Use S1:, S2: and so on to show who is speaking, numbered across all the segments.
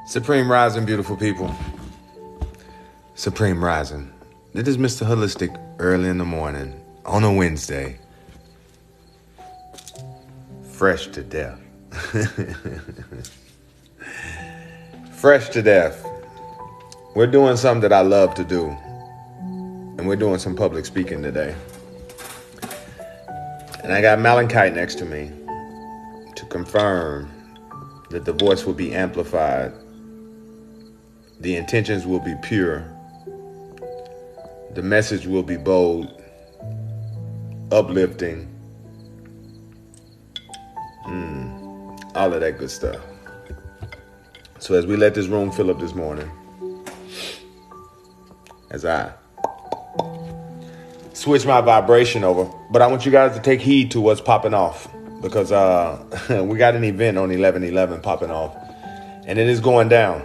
S1: Supreme Rising, beautiful people. Supreme Rising. This is Mr. Holistic early in the morning on a Wednesday. Fresh to death. Fresh to death. We're doing something that I love to do. And we're doing some public speaking today. And I got Malachi next to me to confirm that the voice will be amplified. The intentions will be pure. The message will be bold, uplifting, all of that good stuff. So as we let this room fill up this morning, as I switch my vibration over, but I want you guys to take heed to what's popping off, because we got an event on 11/11 popping off, and it is going down.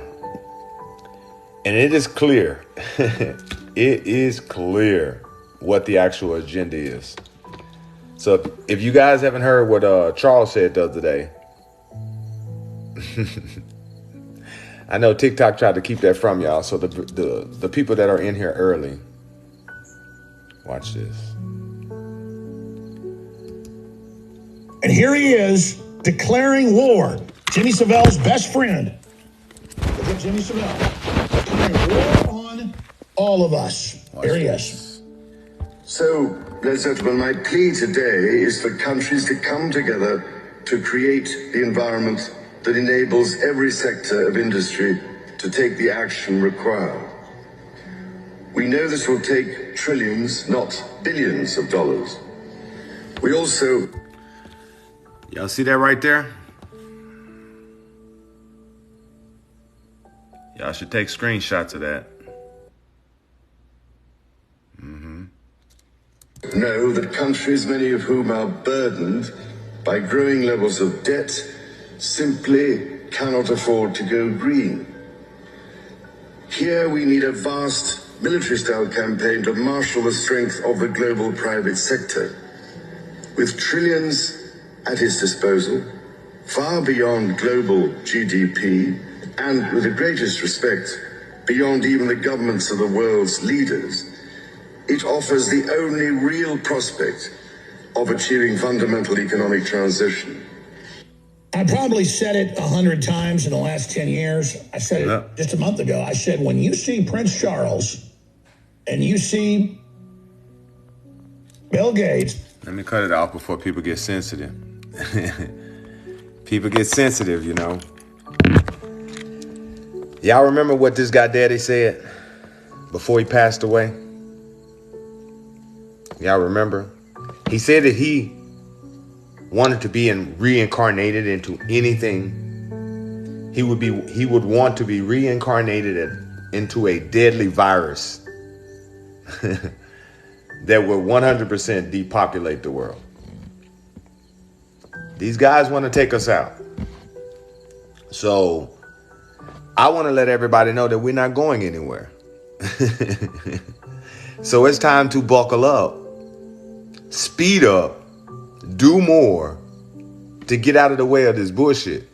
S1: And it is clear, it is clear what the actual agenda is. So if you guys haven't heard what Charles said the other day, I know TikTok tried to keep that from y'all. So the people that are in here early, watch this.
S2: And here he is declaring war. Jimmy Savile's best friend. Look at Jimmy Savile. War on all of us. Here he is.
S3: So, ladies and gentlemen, my plea today is for countries to come together to create the environment that enables every sector of industry to take the action required. We know this will take trillions, not billions of dollars. We also...
S1: Y'all see that right there? Y'all should take screenshots of that.
S3: know that countries, many of whom are burdened by growing levels of debt, simply cannot afford to go green. Here we need a vast military-style campaign to marshal the strength of the global private sector, with trillions at its disposal, far beyond global GDP, and with the greatest respect, beyond even the governments of the world's leaders. It offers the only real prospect of achieving fundamental economic transition.
S2: I probably said it 100 times in the last 10 years. I said it just a month ago. I said, when you see Prince Charles and you see Bill Gates.
S1: Let me cut it off before people get sensitive. People get sensitive, you know. Y'all remember what this guy daddy said before he passed away? Y'all remember? He said that he wanted to be reincarnated into anything. He would want to be reincarnated into a deadly virus that would 100% depopulate the world. These guys want to take us out. So I want to let everybody know that we're not going anywhere. So it's time to buckle up, speed up, do more to get out of the way of this bullshit.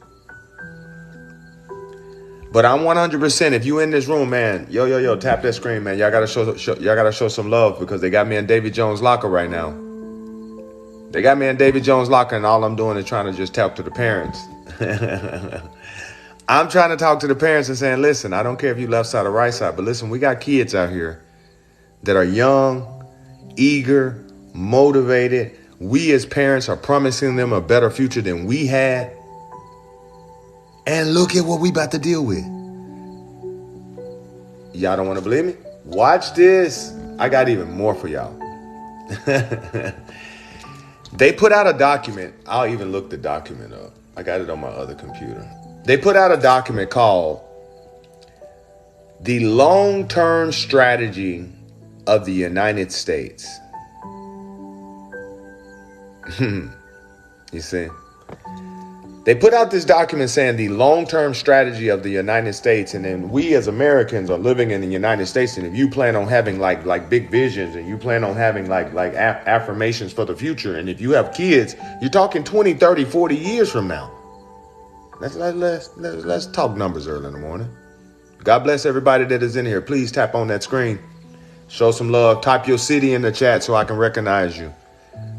S1: But I'm 100%. If you in this room, man, yo, tap that screen, man. Y'all gotta show some love, because they got me in Davy Jones' locker right now. They got me in Davy Jones' locker, and all I'm doing is trying to just talk to the parents. I'm trying to talk to the parents and saying, listen, I don't care if you left side or right side, but listen, we got kids out here that are young, eager, motivated. We as parents are promising them a better future than we had. And look at what we about to deal with. Y'all don't want to believe me? Watch this. I got even more for y'all. They put out a document. I'll even look the document up. I got it on my other computer. They put out a document called The Long-Term Strategy of the United States. You see? They put out this document saying the long-term strategy of the United States, and then we as Americans are living in the United States, and if you plan on having like big visions, and you plan on having like affirmations for the future, and if you have kids, you're talking 20, 30, 40 years from now. Let's talk numbers early in the morning. God bless everybody that is in here. Please tap on that screen. Show some love. Type your city in the chat so I can recognize you.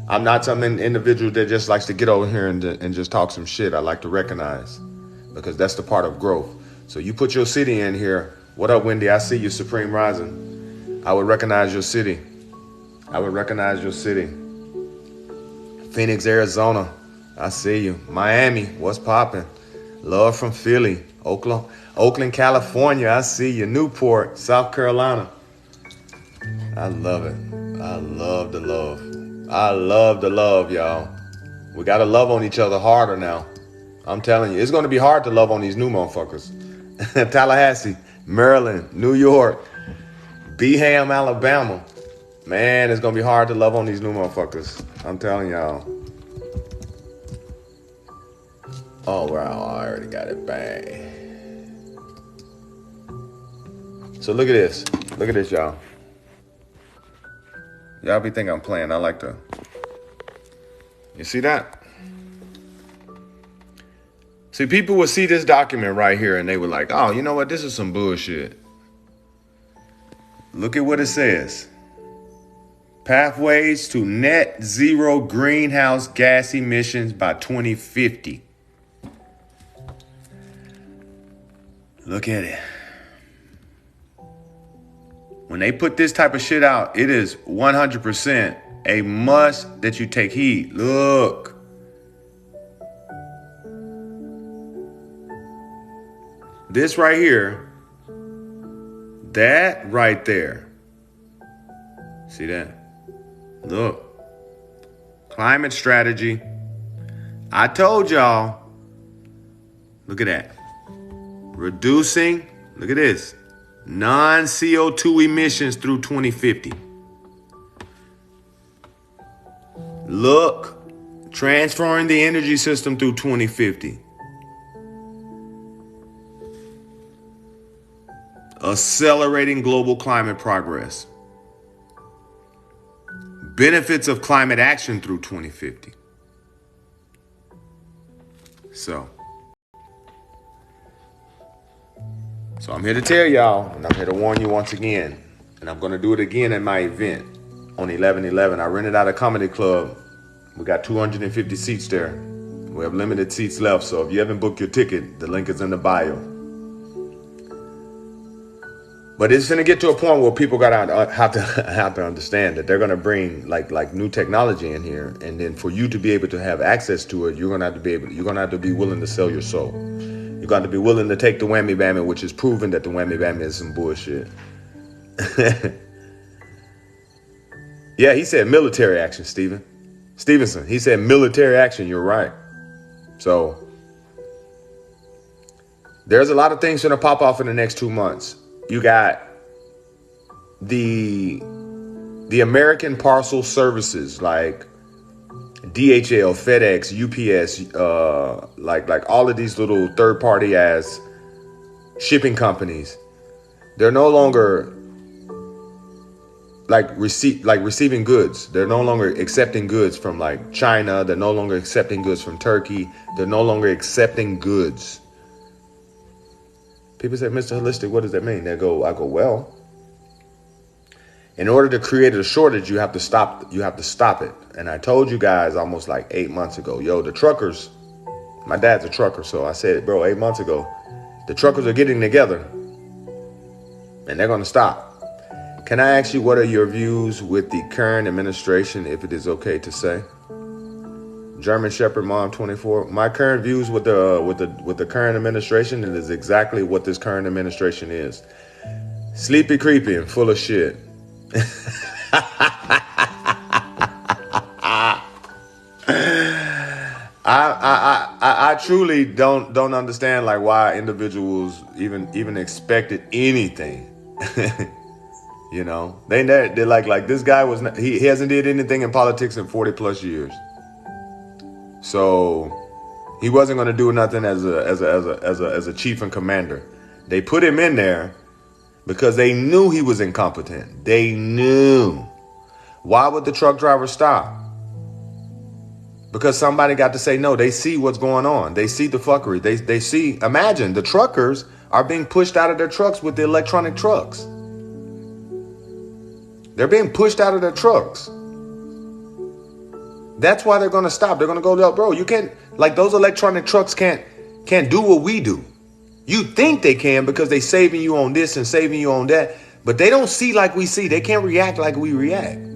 S1: I'm not some individual that just likes to get over here and just talk some shit. I like to recognize, because that's the part of growth. So you put your city in here. What up, Wendy? I see you, Supreme Rising. I would recognize your city. I would recognize your city. Phoenix, Arizona. I see you. Miami, what's popping? Love from Philly. Oakland, California. I see you. Newport, South Carolina. I love it. I love the love. I love the love, y'all. We got to love on each other harder now. I'm telling you, it's going to be hard to love on these new motherfuckers. Tallahassee, Maryland, New York, Beham, Alabama. Man, it's going to be hard to love on these new motherfuckers. I'm telling y'all. Oh, wow, I already got it. Bang. So look at this. Look at this, y'all. Y'all be thinking I'm playing. I like to. You see that? See, people would see this document right here and they were like, oh, you know what? This is some bullshit. Look at what it says. Pathways to net zero greenhouse gas emissions by 2050. Look at it. When they put this type of shit out, it is 100% a must that you take heed. Look. This right here, that right there. See that? Look. Climate strategy. I told y'all. Look at that. Reducing, look at this. Non-CO2 emissions through 2050. Look, transferring the energy system through 2050. Accelerating global climate progress. Benefits of climate action through 2050. So I'm here to tell y'all, and I'm here to warn you once again, and I'm going to do it again at my event on 11/11. I rented out a comedy club. We got 250 seats there. We have limited seats left, so if you haven't booked your ticket, the link is in the bio. But it's going to get to a point where people have to understand that they're going to bring like new technology in here, and then for you to be able to have access to it, you're going to have to be willing to sell your soul. You're going to be willing to take the whammy bammy, which is proven that the whammy bammy is some bullshit. Yeah, he said military action, Stevenson. He said military action. You're right. So there's a lot of things going to pop off in the next 2 months. You got the American parcel services like DHL, FedEx, UPS, like all of these little third-party ass shipping companies. They're no longer receiving goods. They're no longer accepting goods from like China. They're no longer accepting goods from Turkey. They're no longer accepting goods. People say, Mr. Holistic, what does that mean? I go, well, in order to create a shortage, you have to stop it. And I told you guys almost like 8 months ago, yo, the truckers, my dad's a trucker. So I said, bro, 8 months ago, the truckers are getting together and they're going to stop. Can I ask you, what are your views with the current administration, if it is okay to say? German Shepherd Mom 24. My current views with the current administration, it is exactly what this current administration is. Sleepy, creepy, and full of shit. I truly don't understand like why individuals even expected anything. You know, they're like this guy was not, he hasn't did anything in politics in 40 plus years. So he wasn't going to do nothing as a chief and commander. They put him in there because they knew he was incompetent. They knew. Why would the truck driver stop? Because somebody got to say no. They see what's going on. They see the fuckery. They see, imagine the truckers are being pushed out of their trucks with the electronic trucks. They're being pushed out of their trucks. That's why they're going to stop. They're going to go, bro, you can't, like those electronic trucks can't do what we do. You think they can because they saving you on this and saving you on that, but they don't see like we see. They can't react like we react.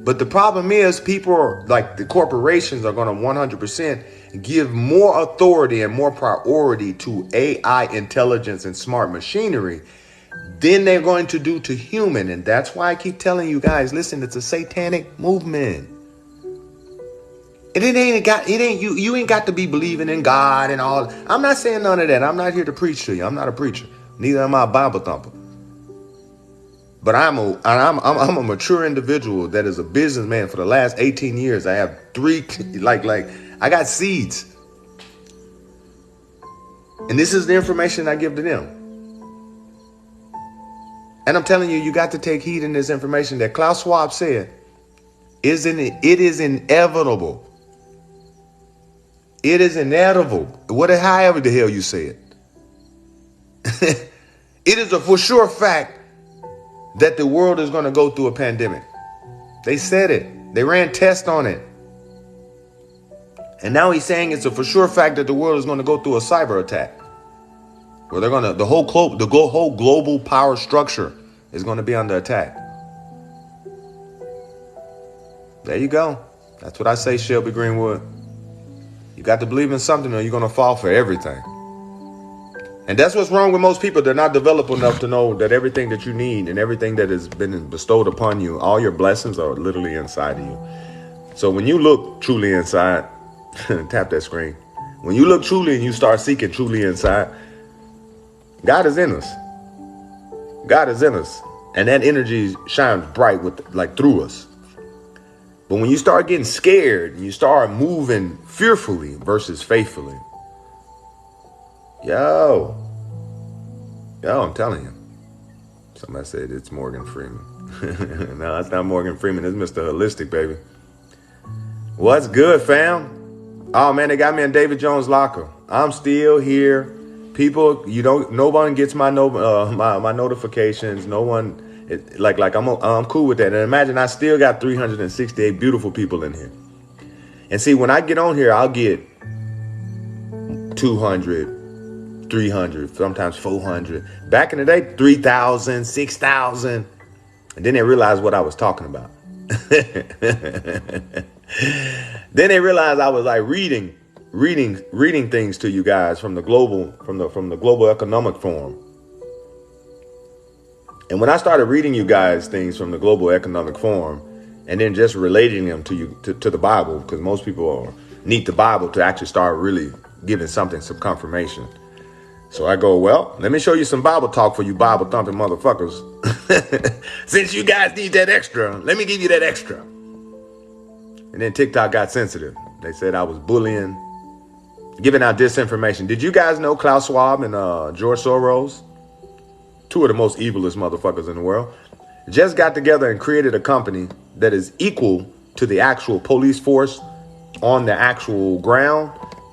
S1: But the problem is people are like the corporations are going to 100% give more authority and more priority to AI intelligence and smart machinery than they're going to do to human. And that's why I keep telling you guys, listen, it's a satanic movement. And you ain't got to be believing in God and all. I'm not saying none of that. I'm not here to preach to you. I'm not a preacher. Neither am I a Bible thumper. But I'm a mature individual that is a businessman for the last 18 years. I have I got seeds. And this is the information I give to them. And I'm telling you, you got to take heed in this information that Klaus Schwab said. It is inevitable. It is inevitable. However the hell you say it. It is a for sure fact that the world is going to go through a pandemic. They said it. They ran tests on it. And now he's saying it's a for sure fact that the world is going to go through a cyber attack. Where they're going to, the whole global power structure is going to be under attack. There you go. That's what I say, Shelby Greenwood. You got to believe in something or you're going to fall for everything. And that's what's wrong with most people. They're not developed enough to know that everything that you need and everything that has been bestowed upon you, all your blessings are literally inside of you. So when you look truly inside, tap that screen. When you look truly and you start seeking truly inside, God is in us. God is in us. And that energy shines bright through us. But when you start getting scared and you start moving fearfully versus faithfully, Yo, I'm telling you. Somebody said it's Morgan Freeman. No, it's not Morgan Freeman. It's Mr. Holistic, baby. What's good, fam? Oh, man, they got me in David Jones' locker. I'm still here. People, no one gets my notifications. No one, I'm cool with that. And imagine I still got 368 beautiful people in here. And see, when I get on here, I'll get 200. 300, sometimes 400. Back in the day, 3,000, 6,000. And then they realized what I was talking about. Then they realized I was like reading things to you guys from the Global Economic Forum. And when I started reading you guys things from the Global Economic Forum and then just relating them to you to the Bible, because most people need the Bible to actually start really giving some confirmation. So I go, well, let me show you some Bible talk for you Bible thumping motherfuckers. Since you guys need that extra, let me give you that extra. And then TikTok got sensitive. They said I was bullying, giving out disinformation. Did you guys know Klaus Schwab and George Soros, two of the most evilest motherfuckers in the world, just got together and created a company that is equal to the actual police force on the actual ground,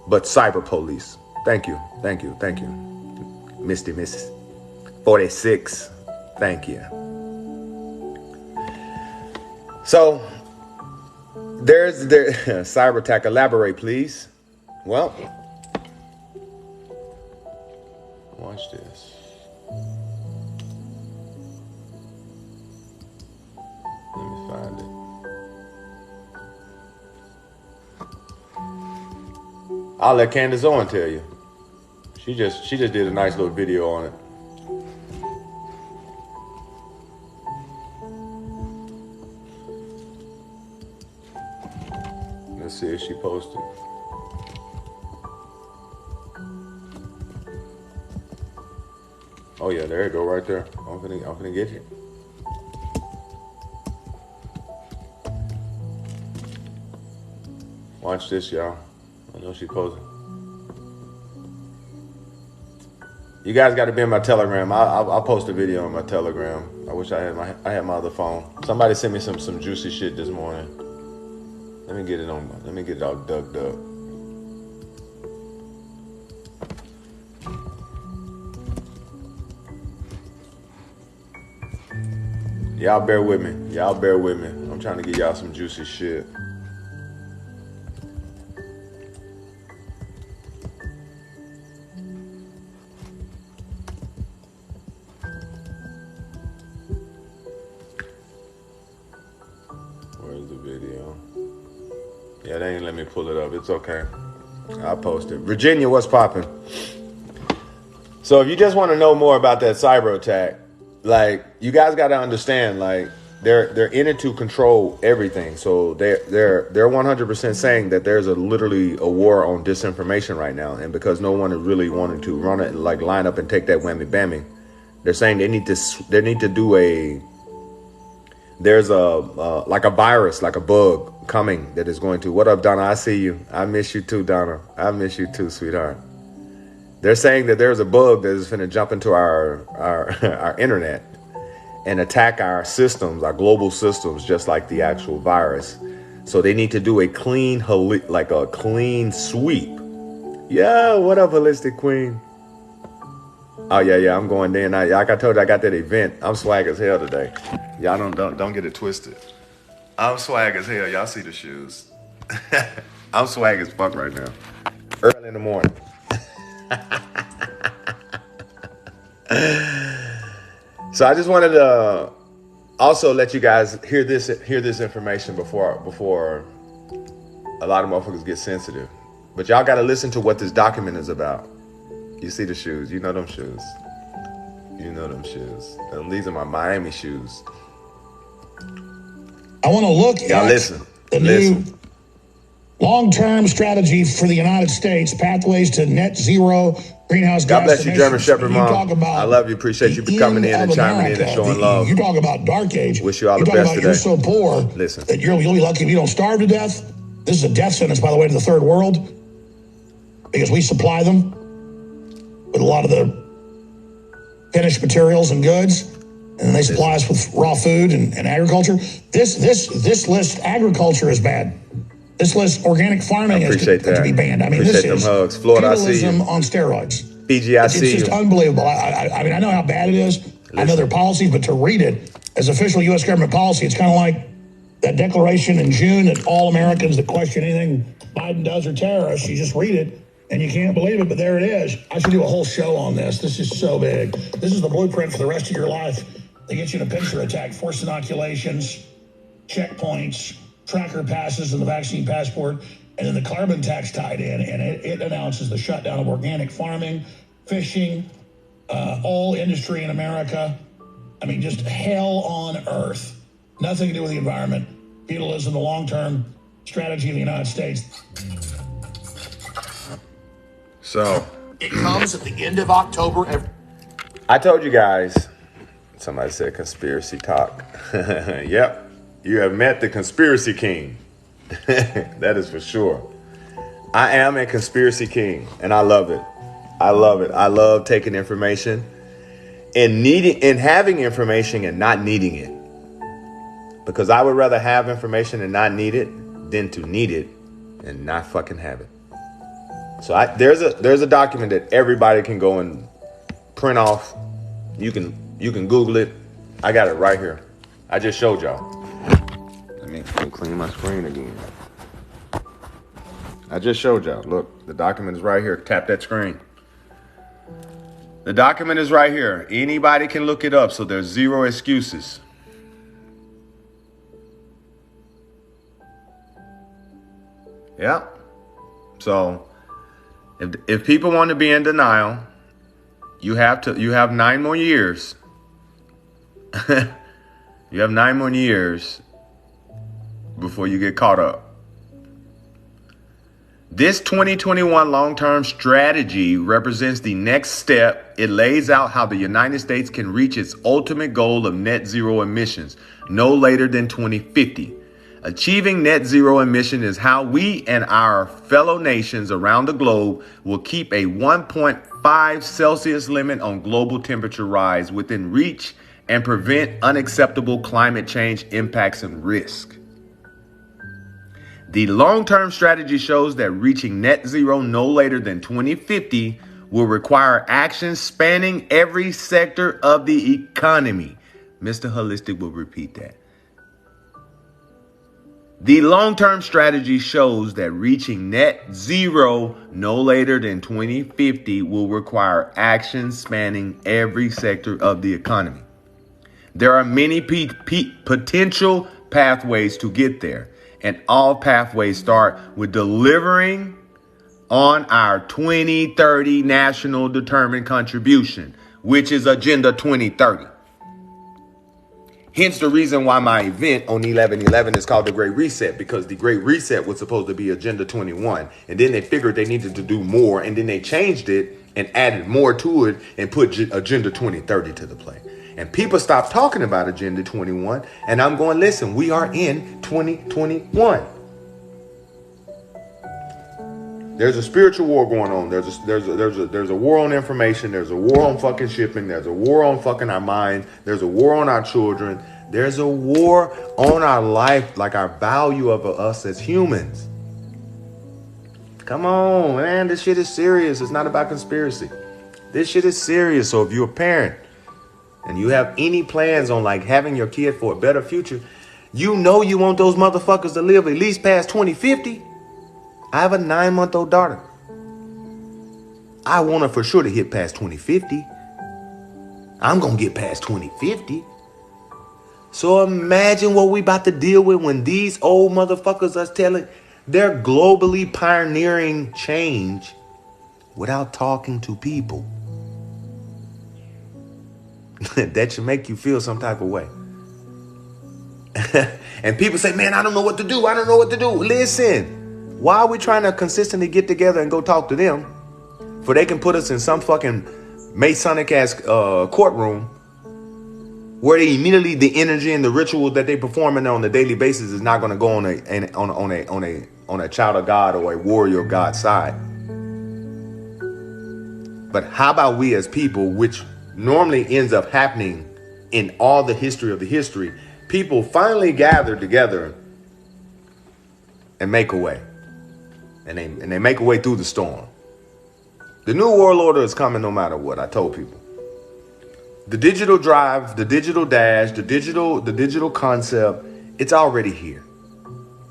S1: but cyber police. Thank you. Misty Miss 46. Thank you. So there's cyber attack. Elaborate, please. Well, watch this. Let me find it. I'll let Candace Owen tell you. She just did a nice little video on it. Let's see if she posted. Oh yeah, there you go, right there. I'm gonna get you. Watch this, y'all. I know she posted. You guys got to be in my Telegram. I'll post a video on my Telegram. I wish I had my other phone. Somebody sent me some juicy shit this morning. Let me get it on. Let me get it all dug up. Y'all bear with me. Y'all bear with me. I'm trying to get y'all some juicy shit. Where's the video? Yeah, they ain't let me pull it up. It's okay. I'll post it. Virginia, what's popping? So if you just want to know more about that cyber attack, like, you guys got to understand, like, they're in it to control everything. So they're 100% saying that there's literally a war on disinformation right now, and because no one is really wanting to run it, like, line up and take that whammy bammy, they're saying they need to do there's like a virus, like a bug coming that is going to. What up, Donna? I see you. I miss you too, Donna. I miss you too, sweetheart. They're saying that there's a bug that is going to jump into our internet and attack our systems, our global systems, just like the actual virus. So they need to do a clean sweep. Yeah, what up, Holistic Queen? Oh yeah, I'm going there. Like I told you, I got that event. I'm swag as hell today. Y'all don't get it twisted. I'm swag as hell. Y'all see the shoes. I'm swag as fuck right now. Early in the morning. So I just wanted to also let you guys hear this information before a lot of motherfuckers get sensitive. But y'all got to listen to what this document is about. You see the shoes. You know them shoes. You know them shoes. These are my Miami shoes.
S2: I want to look
S1: y'all
S2: at the new long-term strategy for the United States, pathways to net zero greenhouse gas
S1: God bless you, German
S2: emissions.
S1: Shepherd Mom. I love you. Appreciate you for coming in and chiming in and showing love.
S2: You talk about dark age.
S1: Wish you all the best today.
S2: You're so poor that you'll be lucky if you don't starve to death. This is a death sentence, by the way, to the third world, because we supply them with a lot of the finished materials and goods, and then they supply us with raw food and agriculture. This list, agriculture is bad. This list, organic farming is to be banned. I mean, this is feudalism on steroids.
S1: PG, I see you.
S2: It's just unbelievable. I mean, I know how bad it is. I know their policies, but to read it as official U.S. government policy, it's kind of like that declaration in June that all Americans that question anything Biden does are terrorists. You just read it, and you can't believe it, but there it is. I should do a whole show on this. This is so big. This is the blueprint for the rest of your life. They get you in a pincer attack, forced inoculations, checkpoints, tracker passes, and the vaccine passport, and then the carbon tax tied in, and it announces the shutdown of organic farming, fishing, all industry in America. I mean, just hell on earth. Nothing to do with the environment. Feudalism, the long-term strategy of the United States.
S1: So
S2: it comes at the end of October.
S1: I told you guys. Somebody said conspiracy talk. Yep. You have met the conspiracy king. That is for sure. I am a conspiracy king, and I love it. I love it. I love taking information and having information and not needing it. Because I would rather have information and not need it than to need it and not fucking have it. So there's a document that everybody can go and print off. You can Google it. I got it right here. I just showed y'all. Let me clean my screen again. I just showed y'all. Look, the document is right here. Tap that screen. The document is right here. Anybody can look it up, so there's zero excuses. Yeah. So if people want to be in denial, you have 9 more years. You have 9 more years before you get caught up. This 2021 long-term strategy represents the next step. It lays out how the United States can reach its ultimate goal of net zero emissions no later than 2050. Achieving net zero emission is how we and our fellow nations around the globe will keep a 1.5 Celsius limit on global temperature rise within reach and prevent unacceptable climate change impacts and risk. The long-term strategy shows that reaching net zero no later than 2050 will require action spanning every sector of the economy. Mr. Holistic will repeat that. The long-term strategy shows that reaching net zero no later than 2050 will require action spanning every sector of the economy. There are many potential pathways to get there, and all pathways start with delivering on our 2030 national determined contribution, which is Agenda 2030. Hence the reason why my event on 11/11 is called the Great Reset, because the Great Reset was supposed to be Agenda 21. And then they figured they needed to do more. And then they changed it and added more to it and put Agenda 2030 to the play. And people stopped talking about Agenda 21. And I'm going, listen, we are in 2021. There's a spiritual war going on. There's a war on information. There's a war on fucking shipping. There's a war on fucking our mind. There's a war on our children. There's a war on our life, like our value of us as humans. Come on, man. This shit is serious. It's not about conspiracy. This shit is serious. So if you're a parent and you have any plans on like having your kid for a better future, you know you want those motherfuckers to live at least past 2050. I have a 9-month-old daughter. I want her for sure to hit past 2050. I'm going to get past 2050. So imagine what we about to deal with when these old motherfuckers are telling, they're globally pioneering change without talking to people. That should make you feel some type of way. And people say, man, I don't know what to do. I don't know what to do. Listen. Why are we trying to consistently get together and go talk to them for they can put us in some fucking Masonic ass courtroom where they immediately the energy and the ritual that they performing on a daily basis is not going to go on a child of God or a warrior of God's side. But how about we as people, which normally ends up happening in all the history of the history, people finally gather together and make a way. And they make a way through the storm. The new world order is coming no matter what. I told people. The digital drive, the digital dash, the digital concept, it's already here.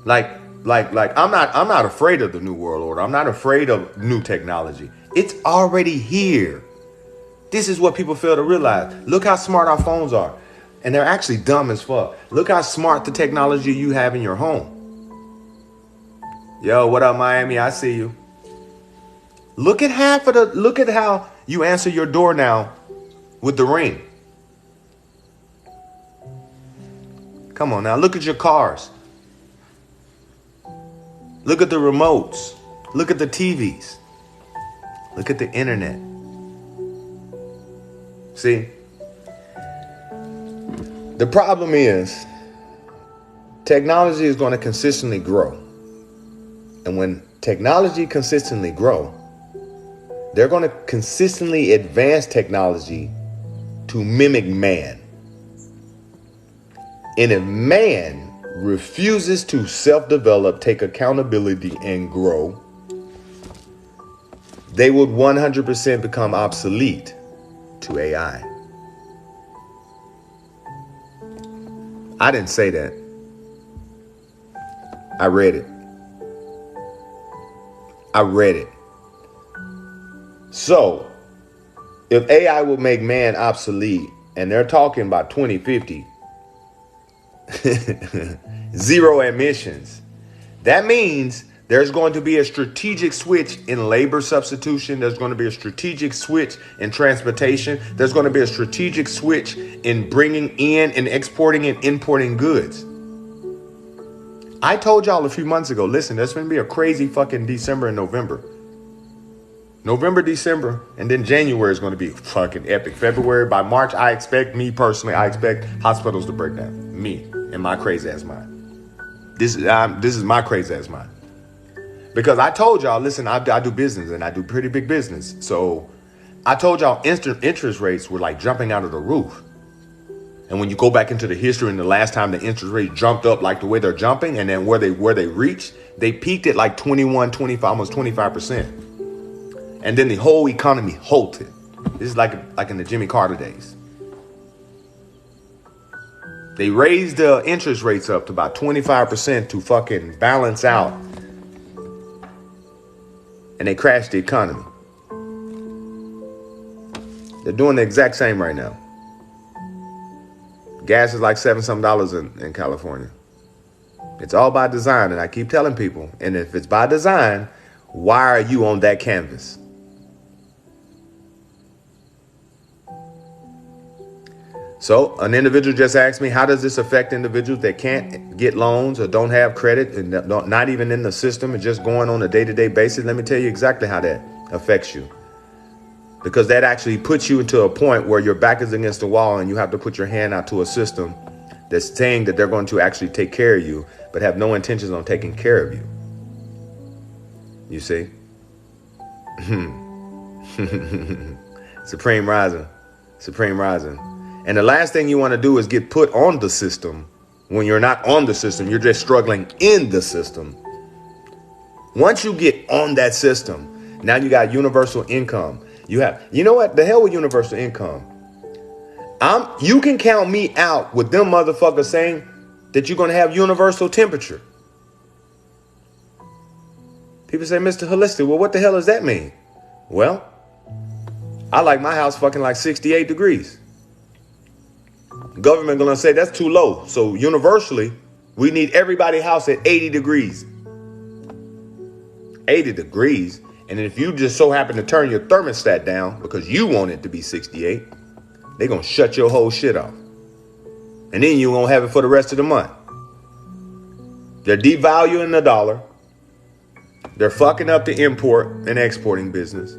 S1: Like I'm not afraid of the new world order. I'm not afraid of new technology. It's already here. This is what people fail to realize. Look how smart our phones are. And they're actually dumb as fuck. Look how smart the technology you have in your home. Yo, what up, Miami? I see you. Look at how you answer your door now with the ring. Come on now, look at your cars. Look at the remotes. Look at the TVs. Look at the internet. See? The problem is technology is going to consistently grow. And when technology consistently grow, they're going to consistently advance technology to mimic man. And if man refuses to self-develop, take accountability, and grow, they would 100% become obsolete to AI. I didn't say that. I read it. So, if AI will make man obsolete, and they're talking about 2050, zero emissions, that means there's going to be a strategic switch in labor substitution. There's going to be a strategic switch in transportation. There's going to be a strategic switch in bringing in and exporting and importing goods. I told y'all a few months ago, listen, there's going to be a crazy fucking December and November. November, December, and then January is going to be fucking epic. February, by March, I expect hospitals to break down. Me and my crazy ass mind. This is my crazy ass mind. Because I told y'all, listen, I do business and I do pretty big business. So I told y'all interest rates were like jumping out of the roof. And when you go back into the history and the last time the interest rate jumped up like the way they're jumping, and then where they reached, they peaked at like 21, 25, almost 25%. And then the whole economy halted. This is like in the Jimmy Carter days. They raised the interest rates up to about 25% to fucking balance out. And they crashed the economy. They're doing the exact same right now. Gas is like $7 in California. It's all by design, and I keep telling people, and if it's by design, why are you on that canvas? So an individual just asked me, how does this affect individuals that can't get loans or don't have credit and not even in the system and just going on a day-to-day basis? Let me tell you exactly how that affects you. Because that actually puts you into a point where your back is against the wall and you have to put your hand out to a system that's saying that they're going to actually take care of you, but have no intentions on taking care of you. You see? Supreme rising. Supreme rising. And the last thing you want to do is get put on the system when you're not on the system. You're just struggling in the system. Once you get on that system, now you got universal income. You know what? The hell with universal income. You can count me out with them motherfuckers saying that you're going to have universal temperature. People say, Mr. Holistic, well, what the hell does that mean? Well, I like my house fucking like 68 degrees. Government going to say that's too low. So universally, we need everybody's house at 80 degrees. 80 degrees. And if you just so happen to turn your thermostat down because you want it to be 68, they're going to shut your whole shit off. And then you won't have it for the rest of the month. They're devaluing the dollar. They're fucking up the import and exporting business.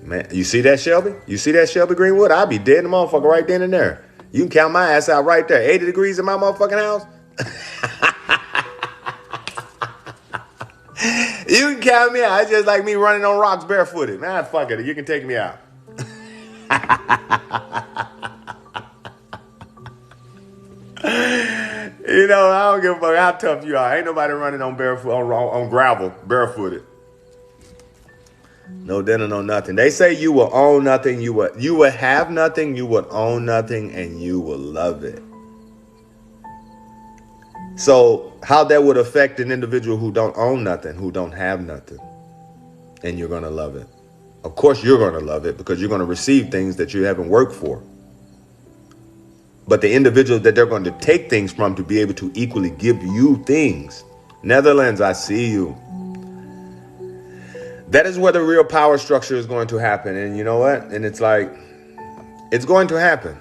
S1: Man, you see that, Shelby? You see that, Shelby Greenwood? I'll be dead in the motherfucker right then and there. You can count my ass out right there. 80 degrees in my motherfucking house. You can count me out. It's just like me running on rocks barefooted. Man, fuck it. You can take me out. You know, I don't give a fuck how tough you are. Ain't nobody running on barefoot on gravel barefooted. No dinner, no nothing. They say you will own nothing. You will have nothing. You will own nothing, and you will love it. So how that would affect an individual who don't own nothing, who don't have nothing, and you're going to love it. Of course, you're going to love it because you're going to receive things that you haven't worked for. But the individual that they're going to take things from to be able to equally give you things. Netherlands, I see you. That is where the real power structure is going to happen. And you know what? And it's like, it's going to happen.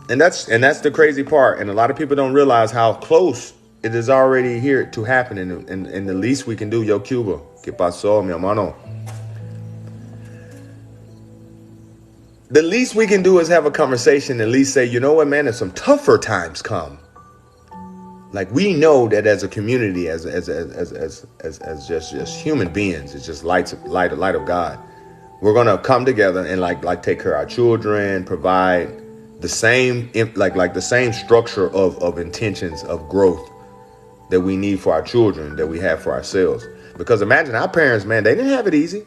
S1: And that's the crazy part. And a lot of people don't realize how close it is already here to happen. And the least we can do, yo, Cuba, ¿qué pasó, mi hermano? The least we can do is have a conversation, at least say, you know what, man, if some tougher times come, like we know that as a community, as just human beings, it's just light of God. We're gonna come together and like take care of our children, provide the same like the same structure of intentions of growth that we need for our children, that we have for ourselves. Because imagine our parents, man, they didn't have it easy.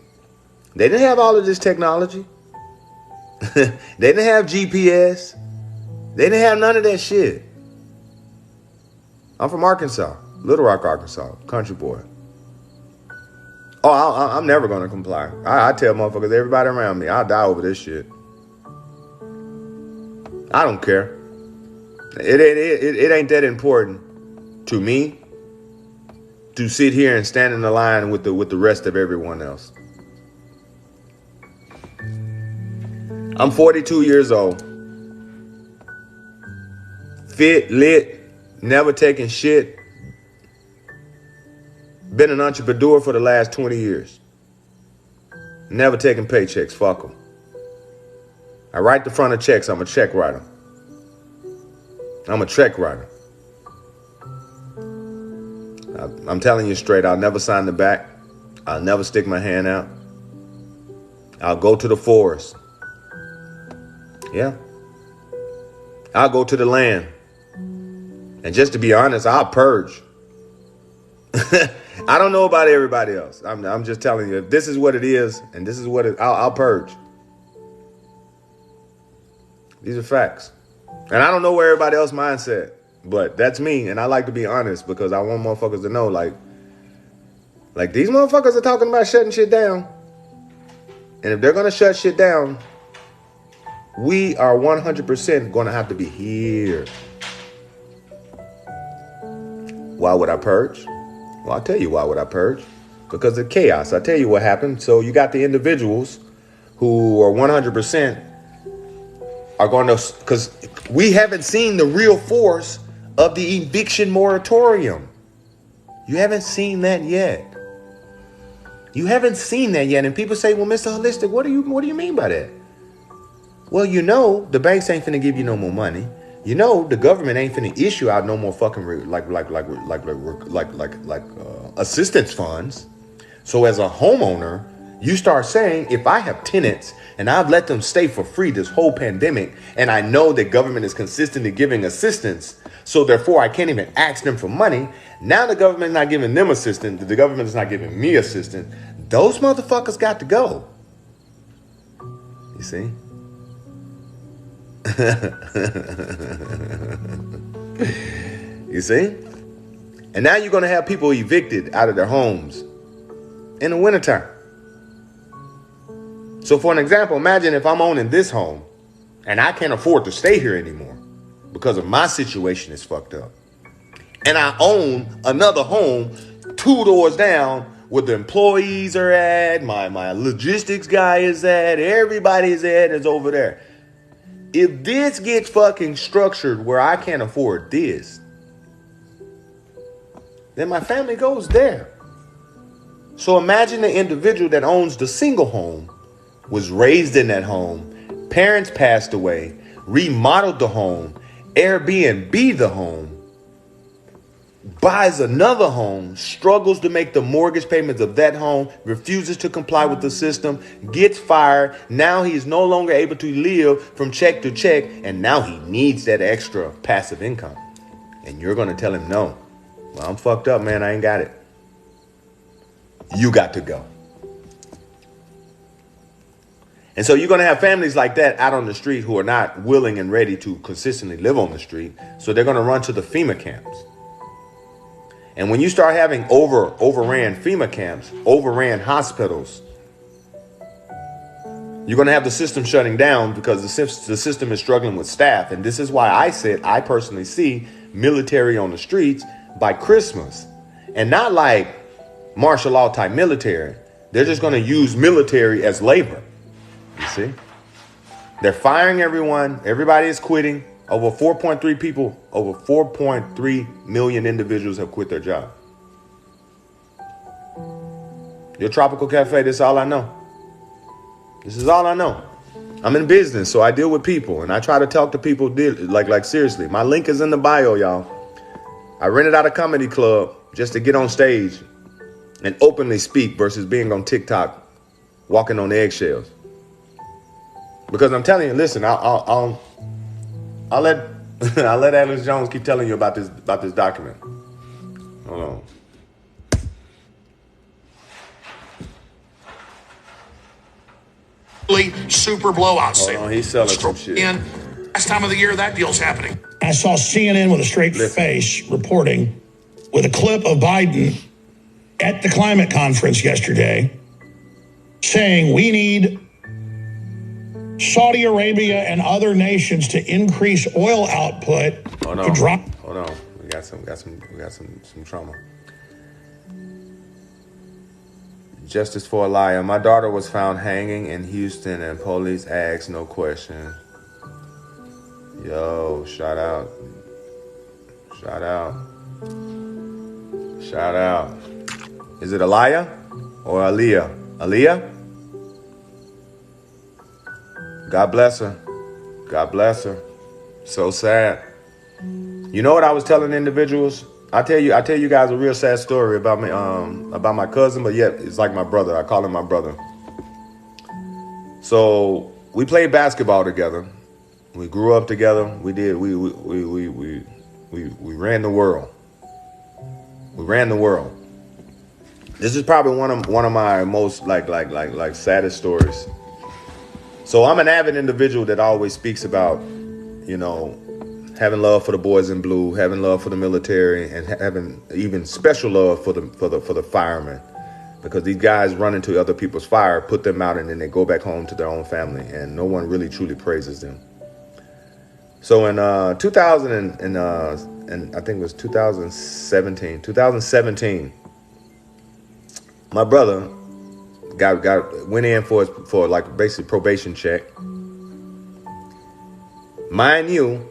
S1: They didn't have all of this technology. They didn't have GPS. They didn't have none of that shit. I'm from Arkansas, Little Rock, Arkansas, country boy. Oh, I'm never going to comply. I tell motherfuckers, everybody around me, I'll die over this shit. I don't care. It ain't that important to me to sit here and stand in the line with the rest of everyone else. I'm 42 years old. Fit, lit, never taking shit. Been an entrepreneur for the last 20 years. Never taking paychecks. Fuck them. I write the front of checks. I'm a check writer. I'm a check writer. I'm telling you straight, I'll never sign the back. I'll never stick my hand out. I'll go to the forest. Yeah. I'll go to the land. And just to be honest, I'll purge. I don't know about everybody else. I'm just telling you, if this is what it is, and this is what I'll purge. These are facts. And I don't know where everybody else's mindset, but that's me. And I like to be honest because I want motherfuckers to know, like these motherfuckers are talking about shutting shit down. And if they're going to shut shit down, we are 100% going to have to be here. Why would I purge? Well, I'll tell you why would I purge. Because of chaos. I'll tell you what happened. So you got the individuals who are 100% are going to, because we haven't seen the real force of the eviction moratorium. You haven't seen that yet. You haven't seen that yet. And people say, well, Mr. Holistic, what do you mean by that? Well, you know, the banks ain't finna give you no more money. You know, the government ain't finna issue out no more fucking assistance funds. So as a homeowner, you start saying, if I have tenants and I've let them stay for free this whole pandemic, and I know that government is consistently giving assistance, so therefore I can't even ask them for money. Now the government is not giving them assistance. The government is not giving me assistance. Those motherfuckers got to go. You see? You see? And now you're going to have people evicted out of their homes in the wintertime. So for an example, imagine if I'm owning this home and I can't afford to stay here anymore because of my situation is fucked up. And I own another home 2 doors down where the employees are at, my logistics guy is at, everybody's at is over there. If this gets fucking structured where I can't afford this, then my family goes there. So imagine the individual that owns the single home, was raised in that home, parents passed away, remodeled the home, Airbnb the home, buys another home, struggles to make the mortgage payments of that home, refuses to comply with the system, gets fired. Now he is no longer able to live from check to check, and now he needs that extra passive income. And you're going to tell him, no, well, I'm fucked up, man. I ain't got it. You got to go. And so you're going to have families like that out on the street who are not willing and ready to consistently live on the street. So they're going to run to the FEMA camps. And when you start having overran FEMA camps, overran hospitals, you're going to have the system shutting down because the system is struggling with staff. And this is why I said I personally see military on the streets by Christmas. And not like martial law type military. They're just going to use military as labor. You see? They're firing everyone. Everybody is quitting. Over 4.3 million individuals have quit their job. Your tropical cafe, this is all I know. This is all I know. I'm in business, so I deal with people, and I try to talk to people like seriously. My link is in the bio, y'all. I rented out a comedy club just to get on stage and openly speak versus being on TikTok walking on eggshells. Because I'm telling you, listen, I'll let Alex Jones keep telling you about this document. Hold on.
S2: Super blowout sale.
S1: Hold on, he's selling some shit.
S2: Last time of the year that deal's happening. I saw CNN with a straight face reporting with a clip of Biden at the climate conference yesterday saying we need Saudi Arabia and other nations to increase oil output to drop.
S1: Hold on. We got some trauma. Justice for a liar. My daughter was found hanging in Houston and police asked no question. Yo, shout out. Shout out. Shout out. Is it Aliyah or Aaliyah? Aaliyah? God bless her. God bless her. So sad. You know what I was telling individuals? I tell you guys a real sad story about me, about my cousin, but yet it's like my brother. I call him my brother. So we played basketball together, We grew up together. We ran the world. We ran the world. This is probably one of my most like saddest stories. So I'm an avid individual that always speaks about, having love for the boys in blue, having love for the military, and having even special love for the firemen, because these guys run into other people's fire, put them out, and then they go back home to their own family, and no one really truly praises them. So in 2000 and I think it was 2017, my brother went in for like basically probation check. Mind you,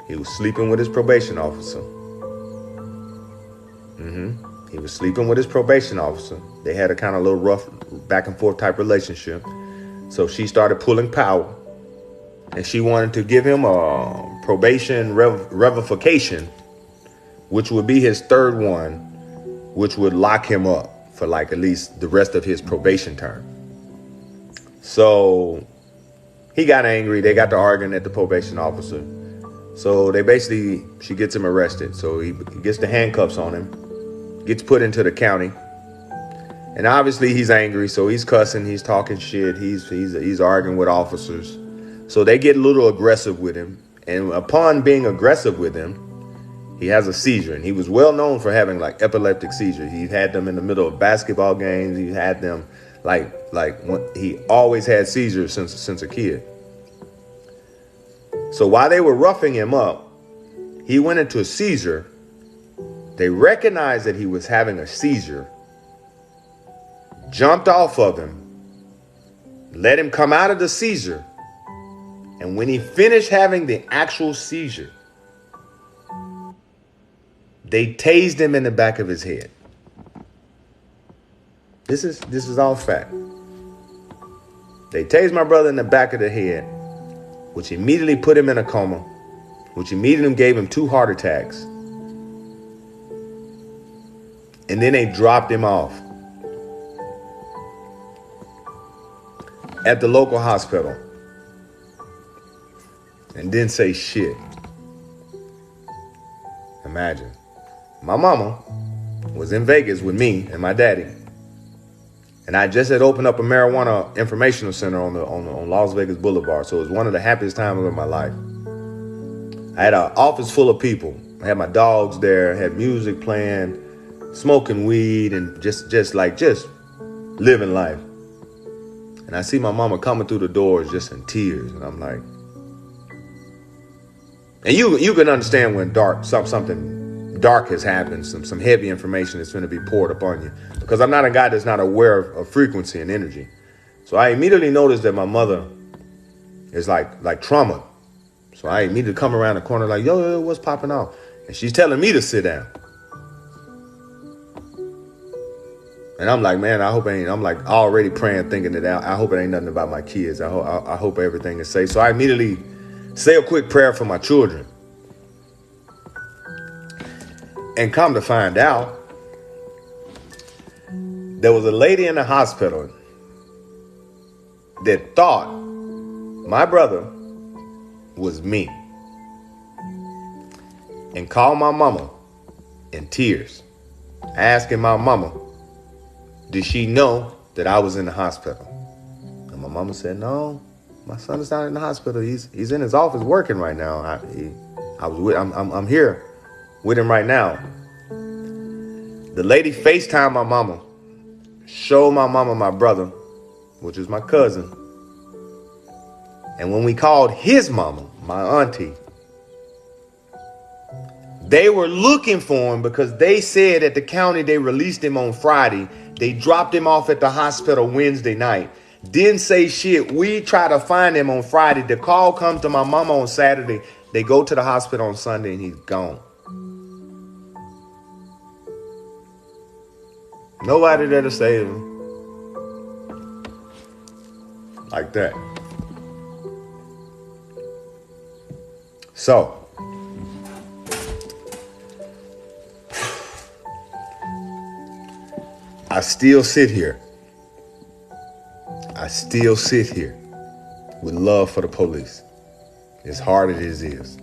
S1: he was sleeping with his probation officer. He was sleeping with his probation officer. They had a kind of little rough back and forth type relationship. So she started pulling power, and she wanted to give him a probation revocation, which would be his third one, which would lock him up for like at least the rest of his probation term. So he got angry. They got to arguing at the probation officer. So she gets him arrested. So he gets the handcuffs on him, gets put into the county. And obviously he's angry. So he's cussing, he's talking shit. He's arguing with officers. So they get a little aggressive with him. And upon being aggressive with him, he has a seizure. And he was well known for having like epileptic seizures. He had them in the middle of basketball games. He had them he always had seizures since a kid. So while they were roughing him up, he went into a seizure. They recognized that he was having a seizure, jumped off of him, let him come out of the seizure. And when he finished having the actual seizure, they tased him in the back of his head. This is all fact. They tased my brother in the back of the head, which immediately put him in a coma, which immediately gave him 2 heart attacks. And then they dropped him off at the local hospital and didn't say shit. Imagine. My mama was in Vegas with me and my daddy. And I just had opened up a marijuana informational center on Las Vegas Boulevard. So it was one of the happiest times of my life. I had an office full of people. I had my dogs there, had music playing, smoking weed, and just living life. And I see my mama coming through the doors just in tears. And I'm like, and you can understand when something dark has happened, some heavy information is going to be poured upon you, because I'm not a guy that's not aware of frequency and energy. So I immediately noticed that my mother is like trauma. So I immediately come around the corner like, yo, what's popping off? And she's telling me to sit down. And I'm like, man, I'm like already praying, thinking that I hope it ain't nothing about my kids. I hope everything is safe. So I immediately say a quick prayer for my children. And come to find out, there was a lady in the hospital that thought my brother was me, and called my mama in tears, asking my mama, did she know that I was in the hospital? And my mama said, no, my son is not in the hospital. He's in his office working right now. I'm here with him right now. The lady FaceTimed my mama, showed my mama my brother, which is my cousin. And when we called his mama, my auntie, they were looking for him because they said at the county they released him on Friday. They dropped him off at the hospital Wednesday night. Didn't say shit. We try to find him on Friday. The call comes to my mama on Saturday. They go to the hospital on Sunday and he's gone. Nobody there to save him. Like that. So, I still sit here with love for the police. as hard as it is,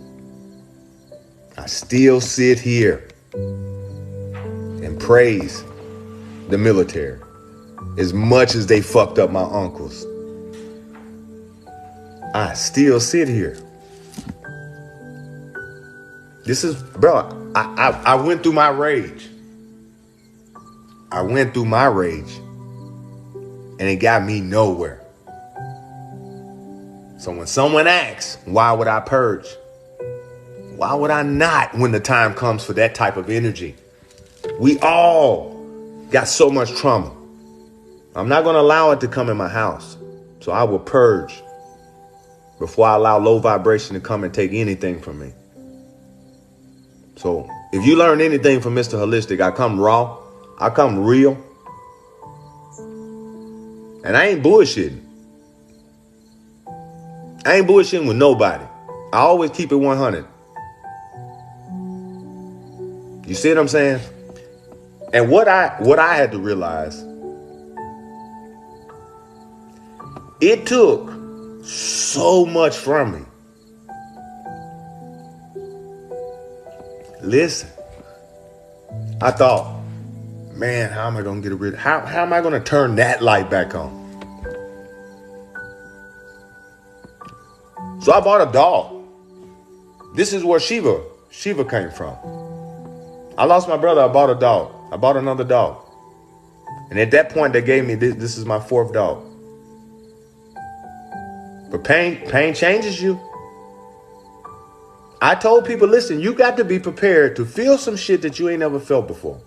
S1: I still sit here and praise the military as much as they fucked up my uncles. I still sit here. This is, bro, I went through my rage. I went through my rage, and it got me nowhere. So when someone asks, why would I purge? Why would I not when the time comes for that type of energy? We all got so much trauma. I'm not going to allow it to come in my house. So I will purge before I allow low vibration to come and take anything from me. So if you learn anything from Mr. Holistic, I come raw, I come real, and I ain't bullshitting. I ain't bullshitting with nobody. I always keep it 100. You see what I'm saying? And what I had to realize, it took so much from me. Listen, I thought, man, how am I going to get rid of, how am I going to turn that light back on? So I bought a dog. This is where Shiva came from. I lost my brother, I bought a dog. I bought another dog. And at that point, they gave me, this is my 4th dog. But pain changes you. I told people, listen, you got to be prepared to feel some shit that you ain't never felt before.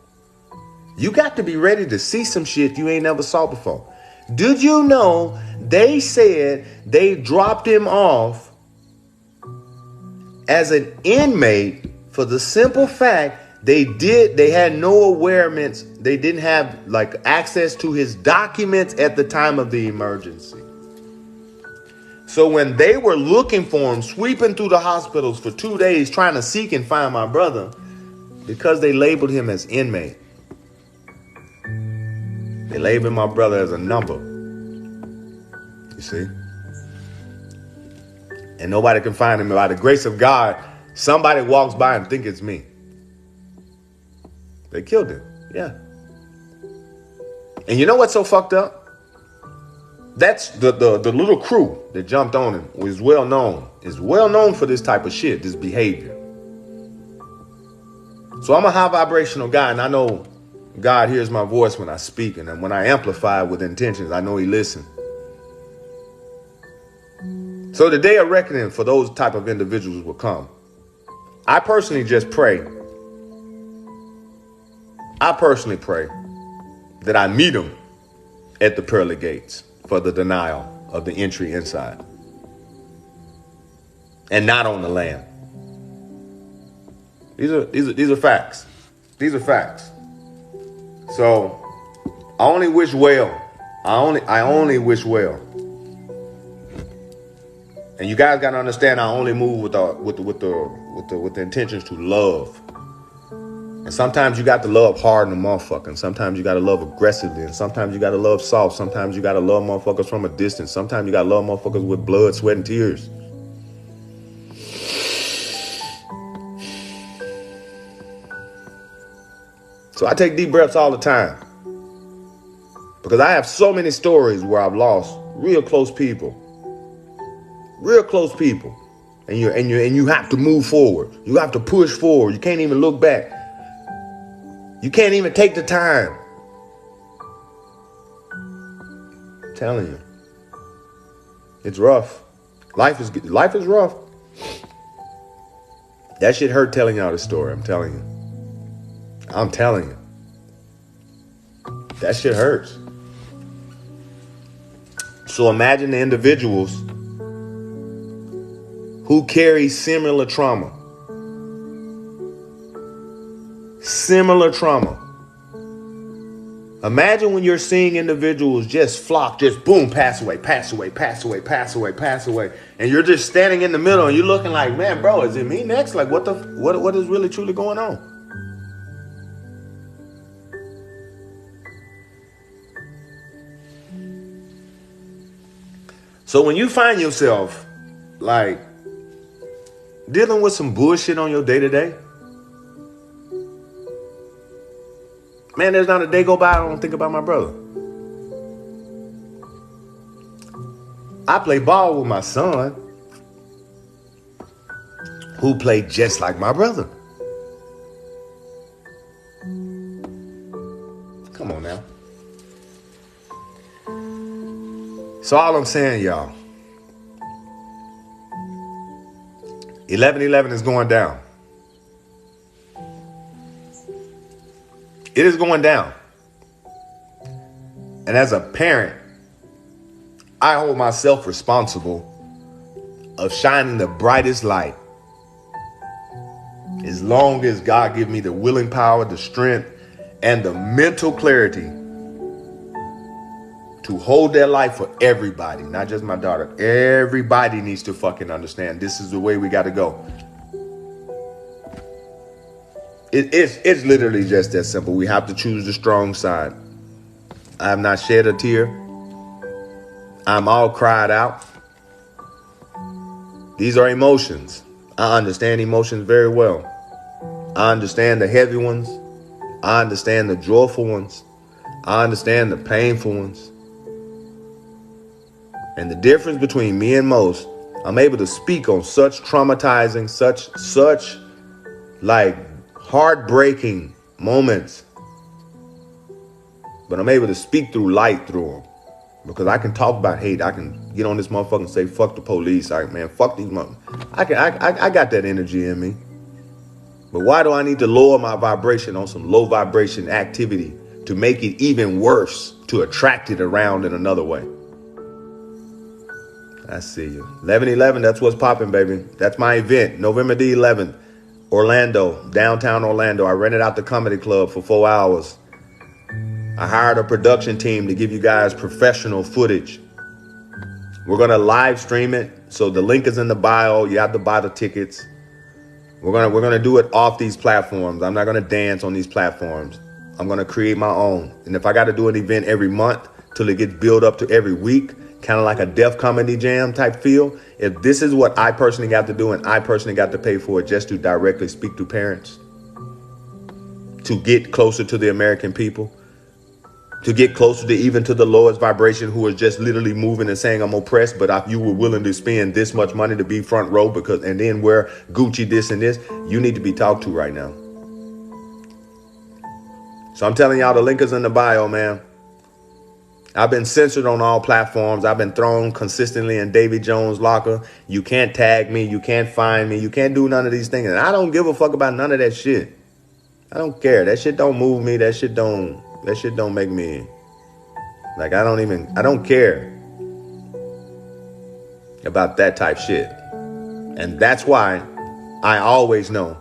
S1: You got to be ready to see some shit you ain't never saw before. Did you know they said they dropped him off as an inmate for the simple fact they had no awareness. They didn't have like access to his documents at the time of the emergency. So when they were looking for him, sweeping through the hospitals for 2 days, trying to seek and find my brother, because they labeled him as inmate. They labeled my brother as a number. You see? And nobody can find him. By the grace of God, somebody walks by and think it's me. They killed him. Yeah. And you know what's so fucked up? That's the little crew that jumped on him was well known for this type of shit, this behavior. So I'm a high vibrational guy, and I know God hears my voice when I speak, and when I amplify with intentions, I know he listens. So the day of reckoning for those type of individuals will come. I personally pray that I meet them at the pearly gates for the denial of the entry inside, and not on the land. These are facts. These are facts. So I only wish well. I only wish well. And you guys gotta understand, I only move with the intentions to love. And sometimes you got to love hard in the motherfucker. And sometimes you got to love aggressively. And sometimes you got to love soft. Sometimes you got to love motherfuckers from a distance. Sometimes you got to love motherfuckers with blood, sweat, and tears. So I take deep breaths all the time. Because I have so many stories where I've lost real close people. Real close people. And you have to move forward. You have to push forward. You can't even look back. You can't even take the time. I'm telling you. It's rough. Life is rough. That shit hurt telling y'all the story. I'm telling you. That shit hurts. So imagine the individuals who carry similar trauma. Similar trauma. Imagine when you're seeing individuals just flock, just boom, pass away. And you're just standing in the middle and you're looking like, man, bro, is it me next? Like what is really truly going on? So when you find yourself like dealing with some bullshit on your day-to-day. Man, there's not a day go by I don't think about my brother. I play ball with my son, who played just like my brother. Come on now. So all I'm saying, y'all, 11/11 is going down. It is going down. And as a parent, I hold myself responsible of shining the brightest light. As long as God give me the willing power, the strength, and the mental clarity to hold that light for everybody, not just my daughter. Everybody needs to fucking understand this is the way we got to go. It's literally just that simple. We have to choose the strong side. I have not shed a tear. I'm all cried out. These are emotions. I understand emotions very well. I understand the heavy ones. I understand the joyful ones. I understand the painful ones. And the difference between me and most, I'm able to speak on such traumatizing, such like heartbreaking moments. But I'm able to speak through light through them. Because I can talk about hate. I can get on this motherfucker and say, fuck the police. Fuck these motherfuckers. I got that energy in me. But why do I need to lower my vibration on some low vibration activity to make it even worse, to attract it around in another way? I see you. 11/11, that's what's popping, baby. That's my event. November the 11th, Orlando, downtown Orlando. I rented out the comedy club for 4 hours. I hired a production team to give you guys professional footage. We're going to live stream it. So the link is in the bio. You have to buy the tickets. We're going to do it off these platforms. I'm not going to dance on these platforms. I'm going to create my own. And if I got to do an event every month till it gets built up to every week, kind of like a Def Comedy Jam type feel, if this is what I personally got to do and I personally got to pay for it just to directly speak to parents, to get closer to the American people, to get closer to even to the lowest vibration who is just literally moving and saying I'm oppressed, but if you were willing to spend this much money to be front row and then wear Gucci this and this, you need to be talked to right now. So I'm telling y'all, the link is in the bio, man. I've been censored on all platforms. I've been thrown consistently in Davy Jones' locker. You can't tag me. You can't find me. You can't do none of these things. And I don't give a fuck about none of that shit. I don't care. That shit don't move me. That shit don't make me, like, I don't care about that type shit. And that's why I always know,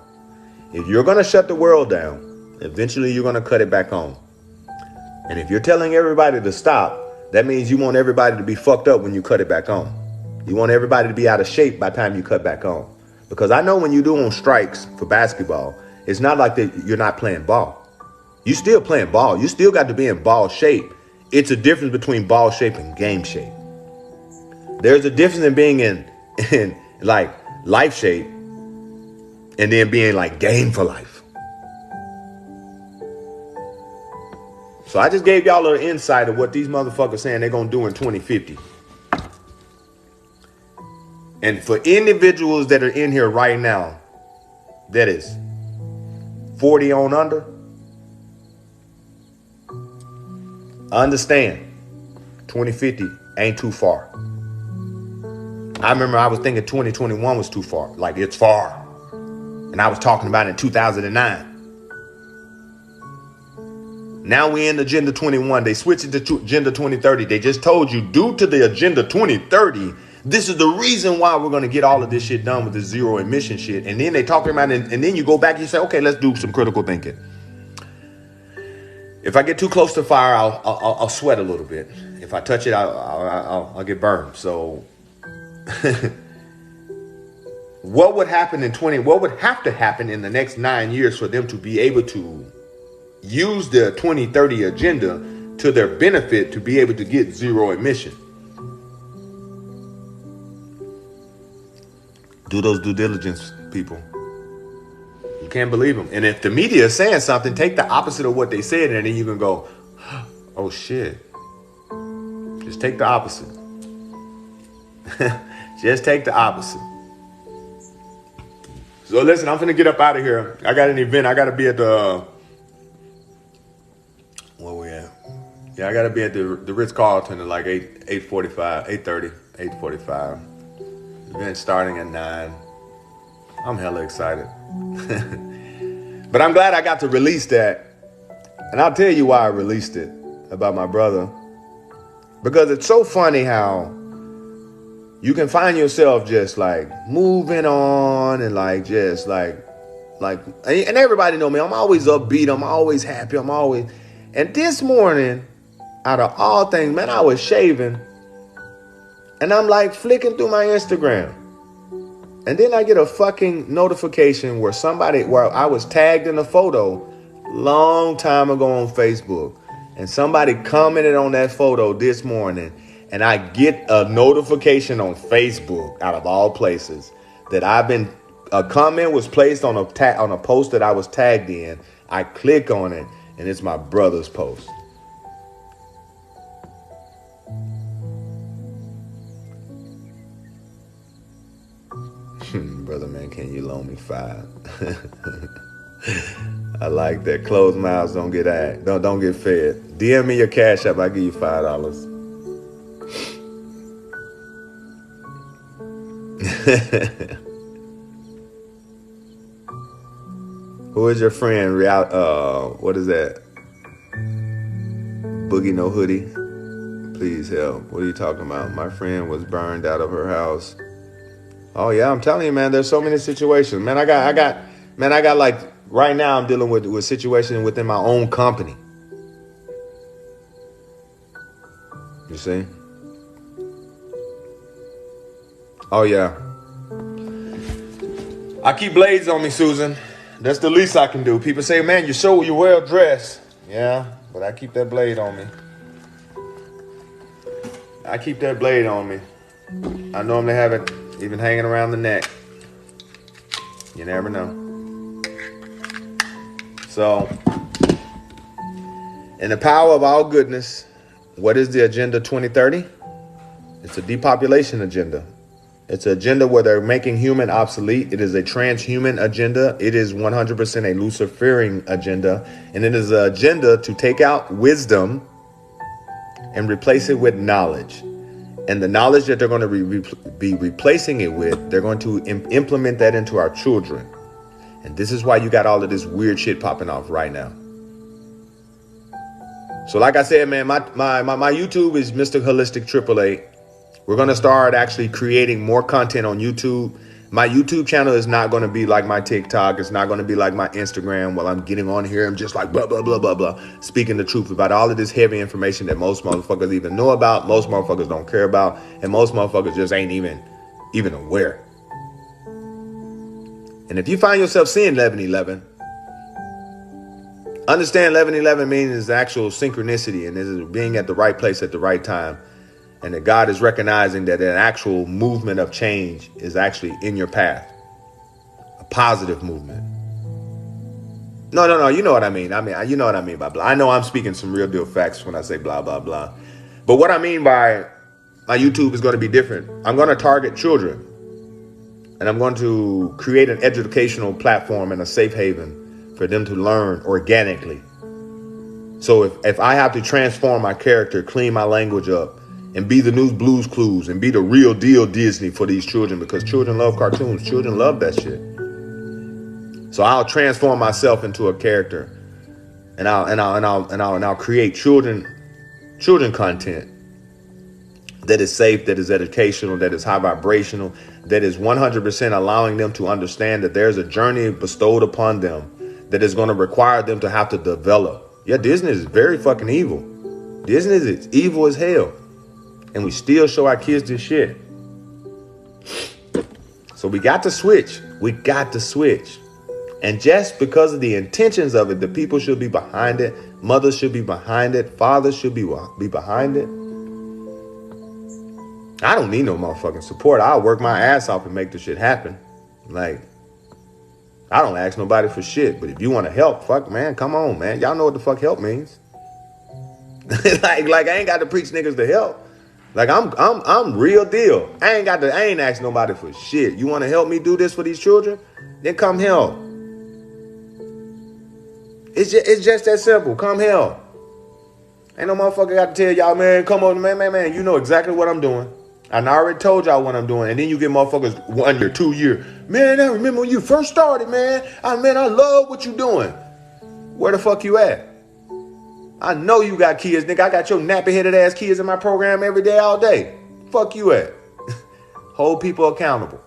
S1: if you're going to shut the world down, eventually you're going to cut it back on. And if you're telling everybody to stop, that means you want everybody to be fucked up when you cut it back on. You want everybody to be out of shape by the time you cut back on. Because I know when you're doing strikes for basketball, it's not like that you're not playing ball. You still playing ball. You still got to be in ball shape. It's a difference between ball shape and game shape. There's a difference in being in like life shape and then being like game for life. So I just gave y'all a little insight of what these motherfuckers saying they're going to do in 2050. And for individuals that are in here right now, that is 40 on under, understand 2050 ain't too far. I remember I was thinking 2021 was too far. Like, it's far. And I was talking about it in 2009. Now we in Agenda 21. They switched it to Agenda 2030. They just told you, due to the Agenda 2030, this is the reason why we're going to get all of this shit done with the zero emission shit. And then they talking about it, and then you go back and you say, okay, let's do some critical thinking. If I get too close to fire, I'll sweat a little bit. If I touch it, I'll get burned. So what would happen what would have to happen in the next 9 years for them to be able to use the 2030 agenda to their benefit to be able to get zero emission? Do those due diligence, people. You can't believe them. And if the media is saying something, take the opposite of what they said, and then you can go, oh shit. Just take the opposite. Just take the opposite. So listen, I'm finna get up out of here. I got an event. I gotta be at the where we at? Yeah, I gotta be at the Ritz-Carlton at like 8:45, 8:30, 8:45. Event starting at 9. I'm hella excited. But I'm glad I got to release that. And I'll tell you why I released it about my brother. Because it's so funny how you can find yourself just like moving on and like just like, and everybody know me. I'm always upbeat. I'm always happy. And this morning, out of all things, man, I was shaving and I'm like flicking through my Instagram. And then I get a fucking notification where I was tagged in a photo long time ago on Facebook. And somebody commented on that photo this morning. And I get a notification on Facebook, out of all places, that a comment was placed on a post that I was tagged in. I click on it, and it's my brother's post. Brother, man, can you loan me $5? I like that. Closed mouths don't get don't get fed. DM me your Cash App. I'll give you $5. Who is your friend? What is that? Boogie No Hoodie. Please help. What are you talking about? My friend was burned out of her house. Oh yeah, I'm telling you, man. There's so many situations, man. I got like right now. I'm dealing with situations within my own company. You see? Oh yeah. I keep blades on me, Susan. That's the least I can do. People say, man, you're well dressed. Yeah, but I keep that blade on me. I normally have it even hanging around the neck. You never know. So, in the power of all goodness, what is the Agenda 2030? It's a depopulation agenda. It's an agenda where they're making human obsolete. It is a transhuman agenda. It is 100% a Luciferian agenda. And it is an agenda to take out wisdom and replace it with knowledge. And the knowledge that they're going to be replacing it with, they're going to implement that into our children. And this is why you got all of this weird shit popping off right now. So like I said, man, my YouTube is Mr. Holistic 888. We're going to start actually creating more content on YouTube. My YouTube channel is not going to be like my TikTok. It's not going to be like my Instagram. While I'm getting on here, I'm just like blah, blah, blah, blah, blah, speaking the truth about all of this heavy information that most motherfuckers even know about, most motherfuckers don't care about, and most motherfuckers just ain't even aware. And if you find yourself seeing 1111, understand 1111 means actual synchronicity, and this is being at the right place at the right time. And that God is recognizing that an actual movement of change is actually in your path. A positive movement. No. You know what I mean. You know what I mean by blah. I know I'm speaking some real deal facts when I say blah, blah, blah. But what I mean by my YouTube is going to be different. I'm going to target children. And I'm going to create an educational platform and a safe haven for them to learn organically. So if I have to transform my character, clean my language up, and be the new Blues Clues and be the real deal Disney for these children, because children love cartoons. Children love that shit. So I'll transform myself into a character, and I'll create children content that is safe, that is educational, that is high vibrational, that is 100% allowing them to understand that there's a journey bestowed upon them that is going to require them to have to develop. Yeah, Disney is very fucking evil. Disney is evil as hell. And we still show our kids this shit. So we got to switch. And just because of the intentions of it, the people should be behind it. Mothers should be behind it. Fathers should be behind it. I don't need no motherfucking support. I'll work my ass off and make the shit happen. Like, I don't ask nobody for shit. But if you want to help, fuck, man, come on, man. Y'all know what the fuck help means. like I ain't got to preach niggas to help. Like I'm real deal. I ain't ask nobody for shit. You want to help me do this for these children? Then come help. It's just that simple. Come help. Ain't no motherfucker got to tell y'all, man, come on, man. You know exactly what I'm doing. I already told y'all what I'm doing. And then you get motherfuckers 1 year, 2 year. Man, I remember when you first started, man. I love what you doing. Where the fuck you at? I know you got kids, nigga. I got your nappy-headed ass kids in my program every day, all day. Fuck you at. Hold people accountable.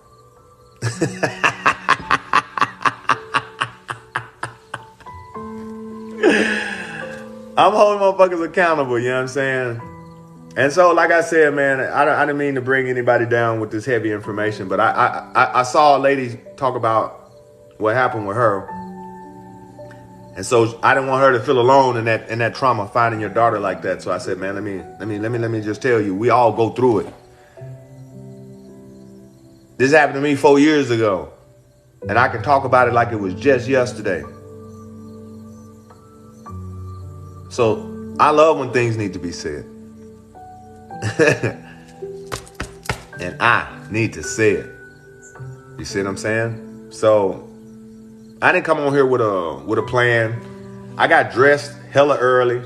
S1: I'm holding motherfuckers accountable, you know what I'm saying? And so, like I said, man, I didn't mean to bring anybody down with this heavy information, but I saw a lady talk about what happened with her. And so I didn't want her to feel alone in that trauma, finding your daughter like that. So I said, man, let me just tell you, we all go through it. This happened to me 4 years ago, and I can talk about it like it was just yesterday. So I love when things need to be said. And I need to say it. You see what I'm saying? So I didn't come on here with a plan. I got dressed hella early,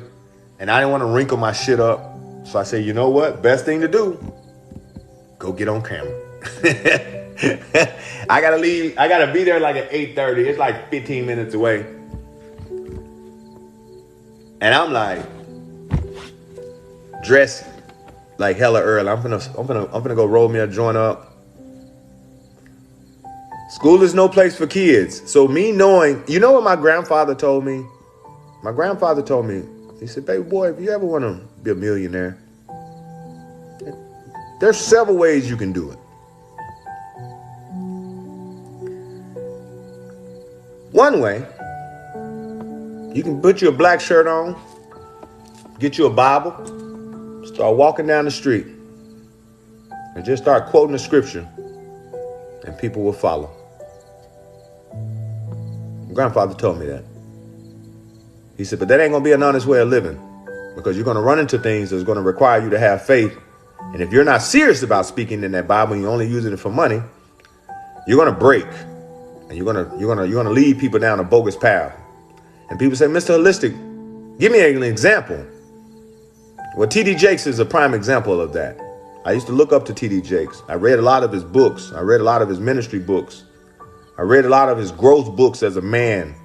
S1: and I didn't want to wrinkle my shit up. So I said, you know what? Best thing to do, go get on camera. I gotta leave. I gotta be there like at 8:30. It's like 15 minutes away. And I'm like dressed like hella early. I'm gonna go roll me a joint up. School is no place for kids. So me knowing, you know what my grandfather told me? My grandfather told me, he said, baby boy, if you ever want to be a millionaire, there's several ways you can do it. One way, you can put you a black shirt on, get you a Bible, start walking down the street, and just start quoting the scripture, and people will follow. My grandfather told me that. He said, but that ain't going to be an honest way of living, because you're going to run into things that's going to require you to have faith. And if you're not serious about speaking in that Bible and you're only using it for money, you're going to break, and you're going to lead people down a bogus path. And people say, Mr. Holistic, give me an example. Well, T.D. Jakes is a prime example of that. I used to look up to T.D. Jakes. I read a lot of his books. I read a lot of his ministry books. I read a lot of his growth books as a man.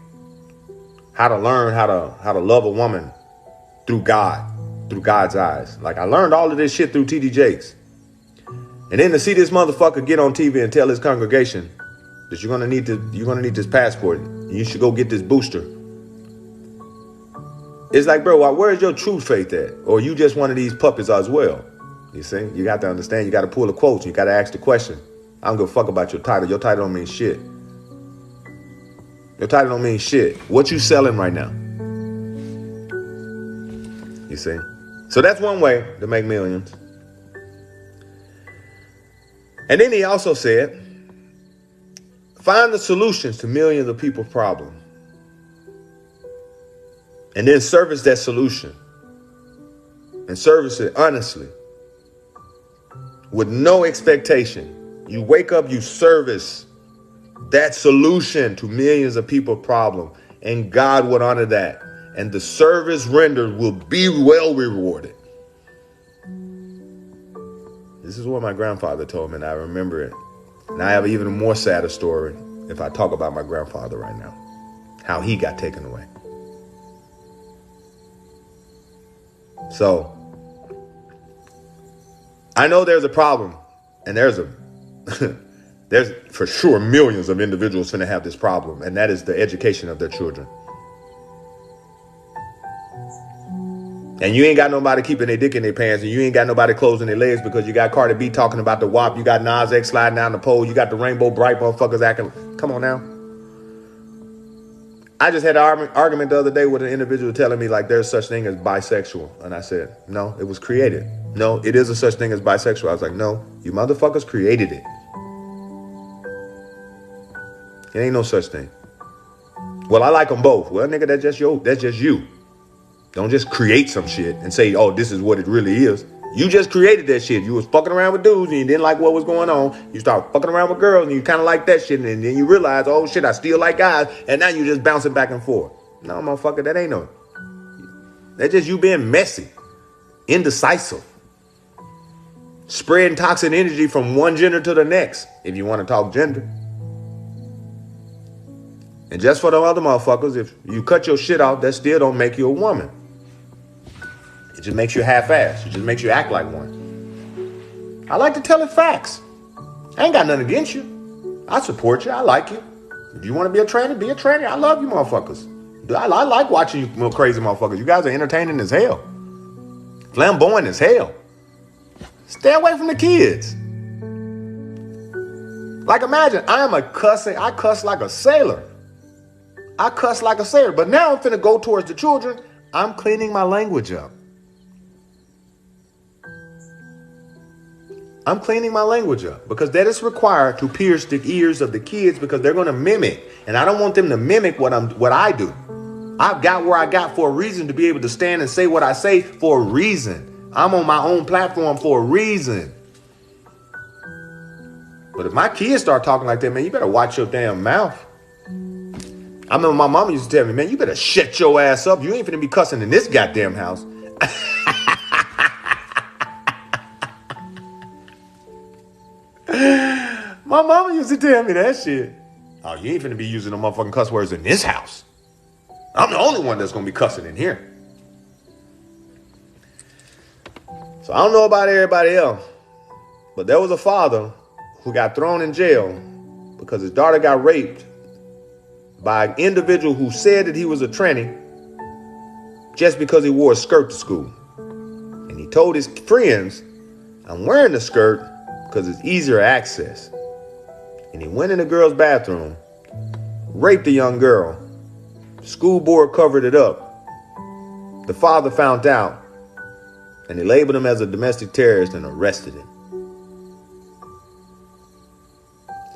S1: How to learn how to love a woman through God, through God's eyes. Like, I learned all of this shit through T.D. Jakes. And then to see this motherfucker get on TV and tell his congregation that you're gonna need this passport, and you should go get this booster. It's like, bro, where's your true faith at? Or you just one of these puppets as well? You see? You got to understand. You got to pull the quotes. You got to ask the question. I don't give a fuck about your title. Your title don't mean shit. Your title don't mean shit. What you selling right now? You see? So that's one way to make millions. And then he also said, find the solutions to millions of people's problems. And then service that solution. And service it honestly. With no expectation. You wake up, you service that solution to millions of people's problem. And God would honor that. And the service rendered will be well rewarded. This is what my grandfather told me, and I remember it. And I have even a more sadder story if I talk about my grandfather right now. How he got taken away. So, I know there's a problem, and there's for sure millions of individuals finna have this problem, and that is the education of their children. And you ain't got nobody keeping their dick in their pants, and you ain't got nobody closing their legs because you got Cardi B talking about the WAP, you got Nas X sliding down the pole, you got the Rainbow Bright motherfuckers acting. Come on now. I just had an argument the other day with an individual telling me like there's such thing as bisexual. And I said, no, it was created. No, it is a such thing as bisexual. I was like, no, you motherfuckers created it. It ain't no such thing. Well, I like them both. Well, nigga, that's just you. Don't just create some shit and say, oh, this is what it really is. You just created that shit. You was fucking around with dudes and you didn't like what was going on. You start fucking around with girls and you kind of like that shit. And then you realize, oh shit, I still like guys. And now you just bouncing back and forth. No, motherfucker, that ain't no. That's just you being messy, indecisive, spreading toxic energy from one gender to the next, if you want to talk gender. And just for the other motherfuckers, if you cut your shit out, that still don't make you a woman. It just makes you half-assed. It just makes you act like one. I like to tell it facts. I ain't got nothing against you. I support you. I like you. If you want to be a trainer, be a trainer. I love you motherfuckers. I like watching you crazy motherfuckers. You guys are entertaining as hell. Flamboyant as hell. Stay away from the kids. Like imagine, I cuss like a sailor. I cuss like a sailor. But now I'm finna go towards the children. I'm cleaning my language up. I'm cleaning my language up because that is required to pierce the ears of the kids because they're going to mimic. And I don't want them to mimic what I do. I've got where I got for a reason to be able to stand and say what I say for a reason. I'm on my own platform for a reason. But if my kids start talking like that, man, you better watch your damn mouth. I remember my mama used to tell me, man, you better shut your ass up. You ain't finna be cussing in this goddamn house. My mama used to tell me that shit. Oh, you ain't finna be using no motherfucking cuss words in this house. I'm the only one that's gonna be cussing in here. So I don't know about everybody else, but there was a father who got thrown in jail because his daughter got raped by an individual who said that he was a tranny just because he wore a skirt to school. And he told his friends, I'm wearing the skirt because it's easier access. And he went in the girl's bathroom, raped the young girl. The school board covered it up. The father found out, and they labeled him as a domestic terrorist and arrested him.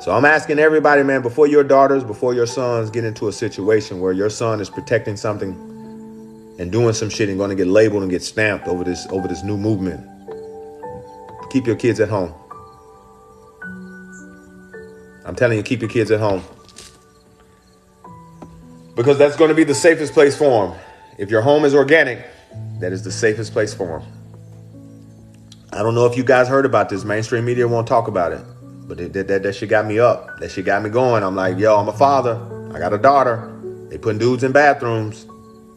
S1: So I'm asking everybody, man, before your daughters, before your sons get into a situation where your son is protecting something and doing some shit and going to get labeled and get stamped over this new movement, keep your kids at home. I'm telling you, keep your kids at home. Because that's going to be the safest place for them. If your home is organic, that is the safest place for them. I don't know if you guys heard about this. Mainstream media won't talk about it. But that shit got me up. That shit got me going. I'm like, yo, I'm a father. I got a daughter. They putting dudes in bathrooms.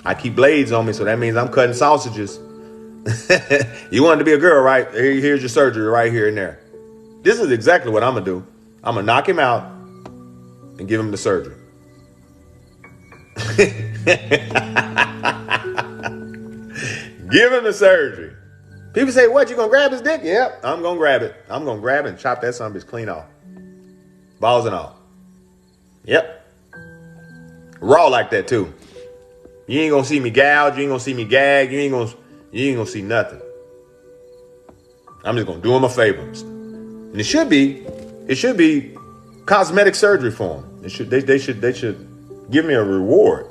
S1: I keep blades on me, so that means I'm cutting sausages. You wanted to be a girl, right? Here's your surgery right here and there. This is exactly what I'm going to do. I'm going to knock him out and give him the surgery. Give him the surgery. People say, what, you gonna grab his dick? Yep, I'm gonna grab it. I'm gonna grab it and chop that son of a bitch clean off. Balls and all. Yep. Raw like that too. You ain't gonna see me gouge, you ain't gonna see me gag, you ain't gonna see nothing. I'm just gonna do him a favor. And it should be cosmetic surgery for him. They should give me a reward.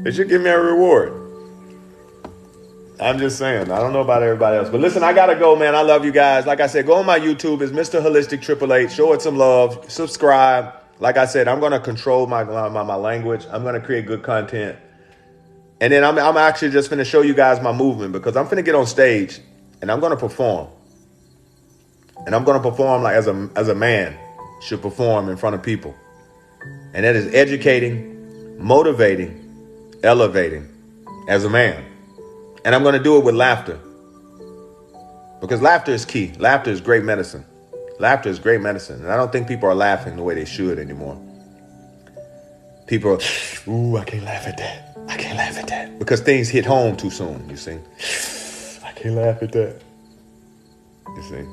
S1: They should give me a reward. I'm just saying. I don't know about everybody else. But listen, I got to go, man. I love you guys. Like I said, go on my YouTube. It's Mr. Holistic 888. Show it some love. Subscribe. Like I said, I'm going to control my language. I'm going to create good content. And then I'm actually just going to show you guys my movement because I'm going to get on stage and I'm going to perform. And I'm going to perform like as a man should perform in front of people. And that is educating, motivating, elevating as a man. And I'm going to do it with laughter. Because laughter is key. Laughter is great medicine. Laughter is great medicine. And I don't think people are laughing the way they should anymore. People are, ooh, I can't laugh at that. I can't laugh at that. Because things hit home too soon, you see. I can't laugh at that. You see.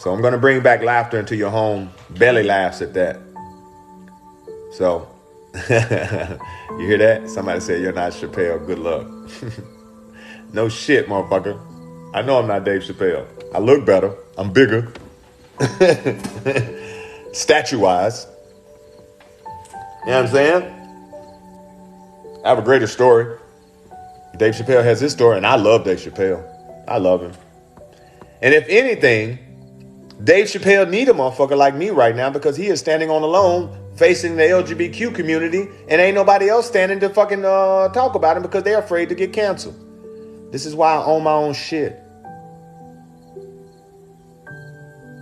S1: So I'm going to bring back laughter into your home. Belly laughs at that. So You hear that? Somebody said you're not Chappelle. Good luck. No shit, motherfucker. I know I'm not Dave Chappelle. I look better. I'm bigger. Statue-wise. You know what I'm saying? I have a greater story. Dave Chappelle has his story, and I love Dave Chappelle. I love him. And if anything, Dave Chappelle need a motherfucker like me right now because he is standing on alone facing the LGBTQ community and ain't nobody else standing to fucking talk about him because they're afraid to get canceled. This is why I own my own shit.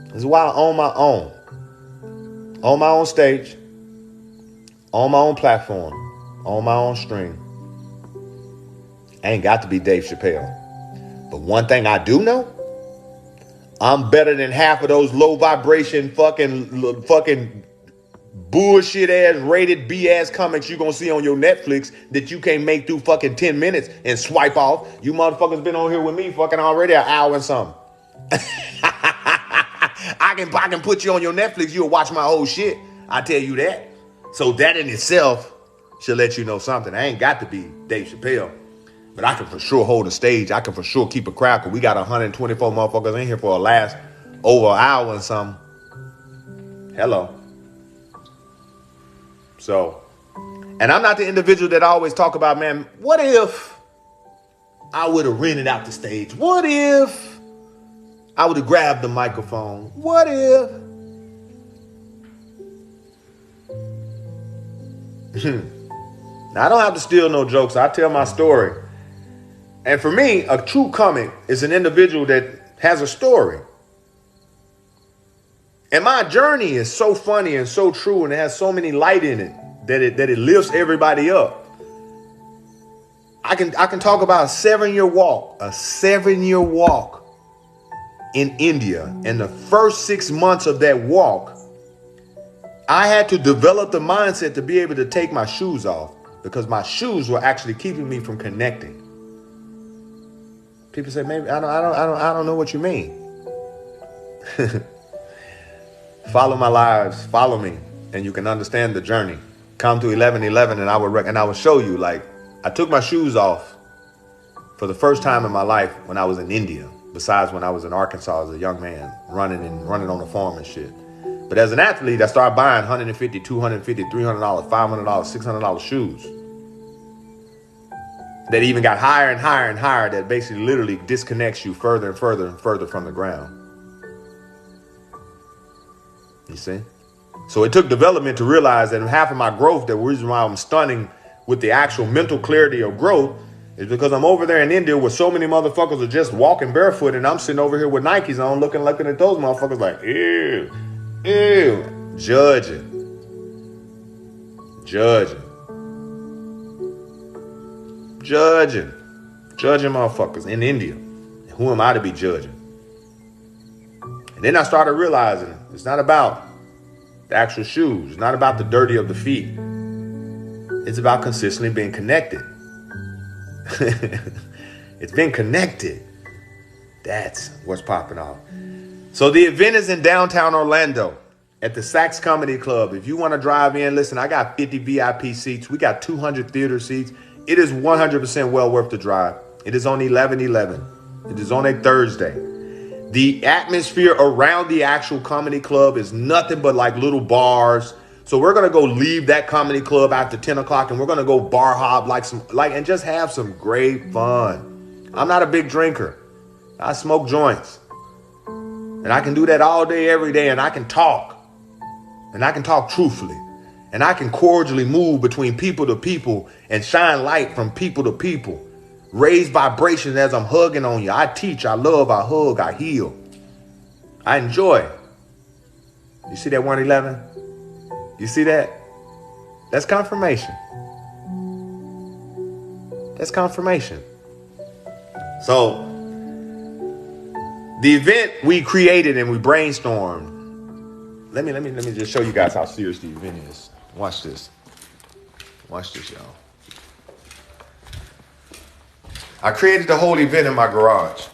S1: This is why I own my own. Own my own stage. Own my own platform. Own my own stream. I ain't got to be Dave Chappelle. But one thing I do know, I'm better than half of those low vibration fucking bullshit ass rated B ass comics you gonna see on your Netflix that you can't make through fucking 10 minutes and swipe off. You motherfuckers been on here with me fucking already an hour and something. I can put you on your Netflix, you'll watch my whole shit. I tell you that. So that in itself should let you know something. I ain't got to be Dave Chappelle. But I can for sure hold a stage. I can for sure keep a crowd. Cause we got 124 motherfuckers in here for a last over an hour and something. Hello. So, and I'm not the individual that I always talk about, man, what if I would have rented out the stage? What if I would have grabbed the microphone? What if? Now, I don't have to steal no jokes. I tell my story. And for me, a true comic is an individual that has a story. And my journey is so funny and so true, and it has so many light in it that it lifts everybody up. I can talk about a 7-year walk in India. And the first 6 months of that walk, I had to develop the mindset to be able to take my shoes off because my shoes were actually keeping me from connecting. People say, maybe I don't know what you mean. Follow my lives, follow me, and you can understand the journey. Come to 11:11, and I will show you. Like, I took my shoes off for the first time in my life when I was in India. Besides when I was in Arkansas as a young man, running on the farm and shit. But as an athlete, I started buying $150, $250, $300, $500, $600 shoes. That even got higher and higher and higher, that basically literally disconnects you further and further and further from the ground. You see? So it took development to realize that half of my growth, the reason why I'm stunning with the actual mental clarity of growth, is because I'm over there in India where so many motherfuckers are just walking barefoot, and I'm sitting over here with Nikes on looking at those motherfuckers like, ew, judging motherfuckers in India. Who am I to be judging? And then I started realizing it's not about the actual shoes. It's not about the dirty of the feet. It's about consistently being connected. It's been connected. That's what's popping off. So the event is in downtown Orlando at the Saks Comedy Club. If you want to drive in, listen, I got 50 VIP seats. We got 200 theater seats. It is 100% well worth the drive. It is on 11/11. It is on a Thursday. The atmosphere around the actual comedy club is nothing but like little bars. So we're going to go leave that comedy club after 10 o'clock and we're going to go bar hop and just have some great fun. I'm not a big drinker. I smoke joints. And I can do that all day, every day. And I can talk. And I can talk truthfully. And I can cordially move between people to people and shine light from people to people. Raise vibrations as I'm hugging on you. I teach, I love, I hug, I heal. I enjoy. You see that 111? You see that? That's confirmation. That's confirmation. So, the event we created and we brainstormed. Let me just show you guys how serious the event is. Watch this. Watch this, y'all. I created the whole event in my garage.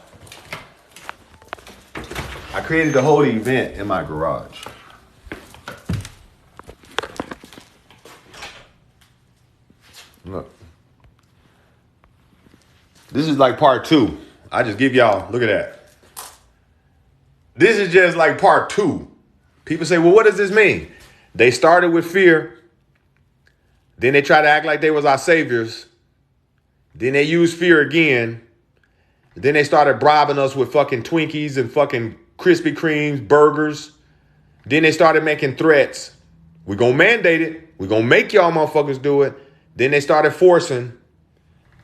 S1: This is like part 2. I just give y'all, look at that. This is just like part 2. People say, well, what does this mean? They started with fear. Then they try to act like they was our saviors. Then they used fear again. Then they started bribing us with fucking Twinkies and fucking Krispy Kremes, burgers. Then they started making threats. We're going to mandate it. We're going to make y'all motherfuckers do it. Then they started forcing.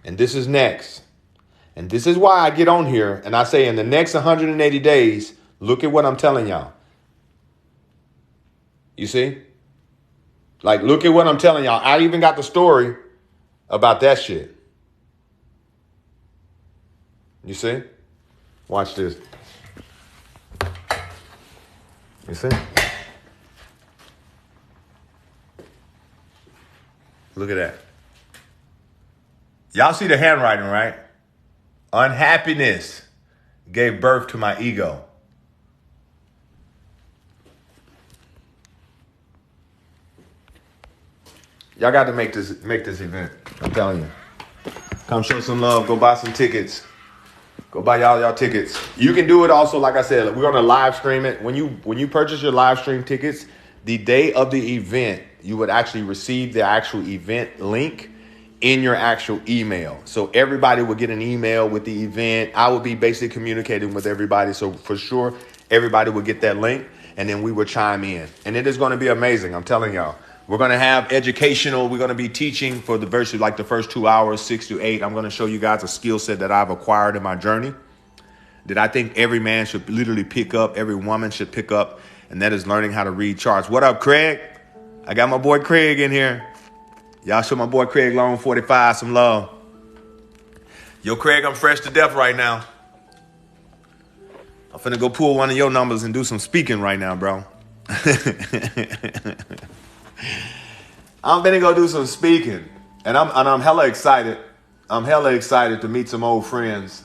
S1: And this is next. And this is why I get on here and I say in the next 180 days, look at what I'm telling y'all. You see? Like, look at what I'm telling y'all. I even got the story about that shit. You see? Watch this. You see? Look at that. Y'all see the handwriting, right? Unhappiness gave birth to my ego. Y'all got to make this event. I'm telling you. Come show some love. Go buy some tickets. Go buy y'all tickets. You can do it also, like I said, we're going to live stream it. When you purchase your live stream tickets, the day of the event, you would actually receive the actual event link in your actual email. So everybody will get an email with the event. I will be basically communicating with everybody. So for sure, everybody will get that link and then we will chime in. And it is going to be amazing. I'm telling y'all. We're going to have educational. We're going to be teaching for the first 2 hours, 6 to 8. I'm going to show you guys a skill set that I've acquired in my journey that I think every man should literally pick up. Every woman should pick up. And that is learning how to read charts. What up, Craig? I got my boy Craig in here. Y'all show my boy Craig Long 45 some love. Yo, Craig, I'm fresh to death right now. I'm finna go pull one of your numbers and do some speaking right now, bro. I'm finna go do some speaking. And I'm hella excited. I'm hella excited to meet some old friends.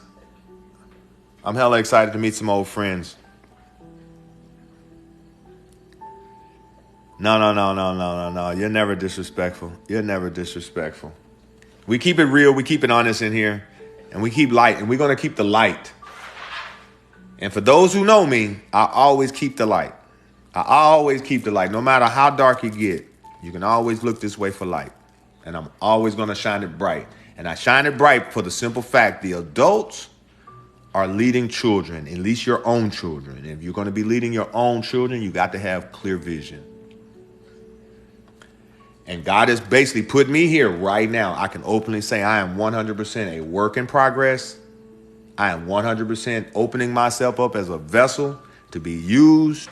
S1: No. You're never disrespectful. We keep it real. We keep it honest in here. And we keep light. And we're going to keep the light. And for those who know me, I always keep the light. No matter how dark it get, you can always look this way for light. And I'm always going to shine it bright. And I shine it bright for the simple fact the adults are leading children, at least your own children. And if you're going to be leading your own children, you got to have clear vision. And God has basically put me here right now. I can openly say I am 100% a work in progress. I am 100% opening myself up as a vessel to be used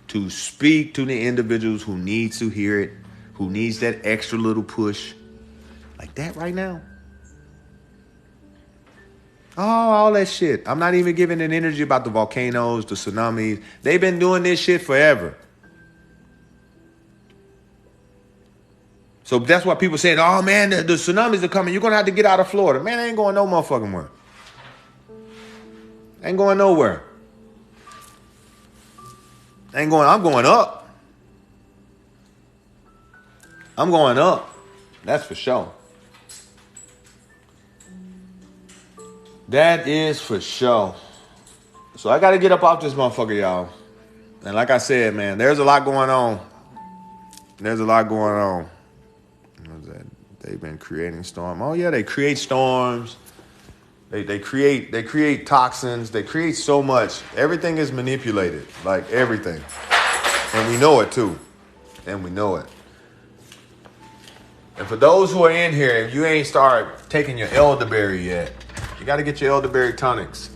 S1: to speak to the individuals who needs to hear it, who needs that extra little push. Like that right now. Oh, all that shit. I'm not even giving an energy about the volcanoes, the tsunamis. They've been doing this shit forever. So that's why people saying, oh man, the tsunamis are coming. You're going to have to get out of Florida. Man, I ain't going no motherfucking where. Ain't going nowhere. I'm going up. I'm going up. That's for sure. That is for sure. So I got to get up off this motherfucker, y'all. And like I said, man, there's a lot going on. They've been creating storms. Oh yeah, they create storms. They create toxins. They create so much. Everything is manipulated, like everything. And we know it too. And for those who are in here, if you ain't start taking your elderberry yet, you got to get your elderberry tonics.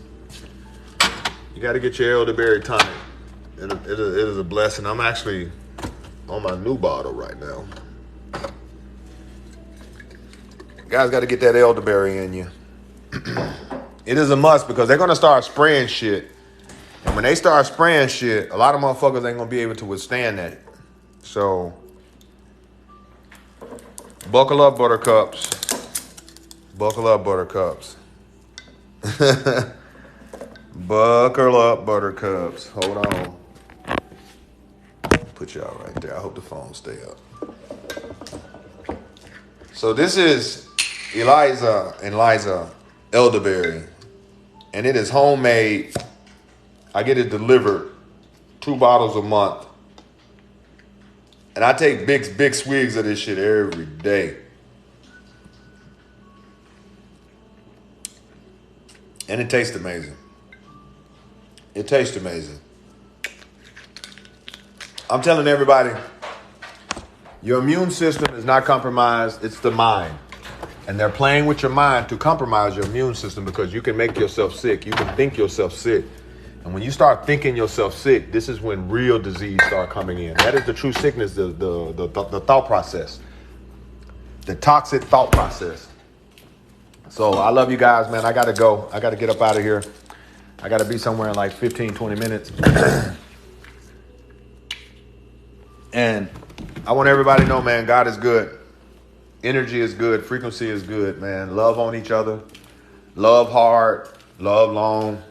S1: And it is a blessing. I'm actually on my new bottle right now. Guys got to get that elderberry in you. It is a must because they're going to start spraying shit. And when they start spraying shit, a lot of motherfuckers ain't going to be able to withstand that. So, buckle up, buttercups. Buckle up, buttercups. Hold on. Put y'all right there. I hope the phone stay up. So this is Eliza and Liza elderberry. And it is homemade. I get it delivered 2 bottles a month. And I take big swigs of this shit every day. And it tastes amazing. It tastes amazing. I'm telling everybody, your immune system is not compromised. It's the mind. And they're playing with your mind to compromise your immune system because you can make yourself sick. You can think yourself sick. And when you start thinking yourself sick, this is when real disease start coming in. That is the true sickness, the thought process. The toxic thought process. So I love you guys, man. I got to go. I got to get up out of here. I got to be somewhere in like 15, 20 minutes. And I want everybody to know, man, God is good. Energy is good. Frequency is good, man. Love on each other. Love hard. Love long.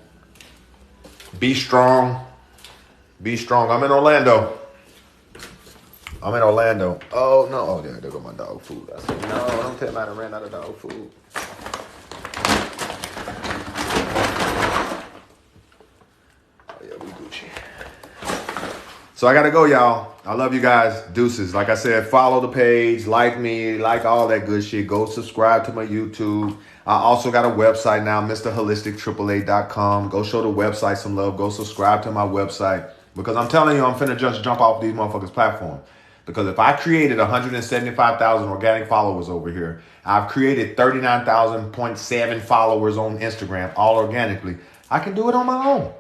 S1: Be strong. Be strong. I'm in Orlando. Oh, no. Oh, yeah, there go my dog food. I said, no, don't tell me I ran out of dog food. Oh, yeah, we Gucci. So I got to go, y'all. I love you guys. Deuces. Like I said, follow the page, like me, like all that good shit. Go subscribe to my YouTube. I also got a website now, MrHolistic888.com. Go show the website some love. Go subscribe to my website. Because I'm telling you, I'm finna just jump off these motherfuckers' platform. Because if I created 175,000 organic followers over here, I've created 39,000.7 followers on Instagram, all organically. I can do it on my own.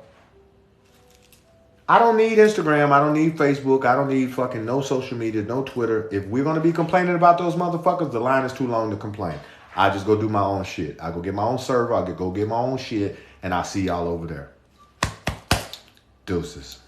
S1: I don't need Instagram. I don't need Facebook. I don't need fucking no social media, no Twitter. If we're going to be complaining about those motherfuckers, the line is too long to complain. I just go do my own shit. I go get my own server. I go get my own shit. And I'll see y'all over there. Deuces.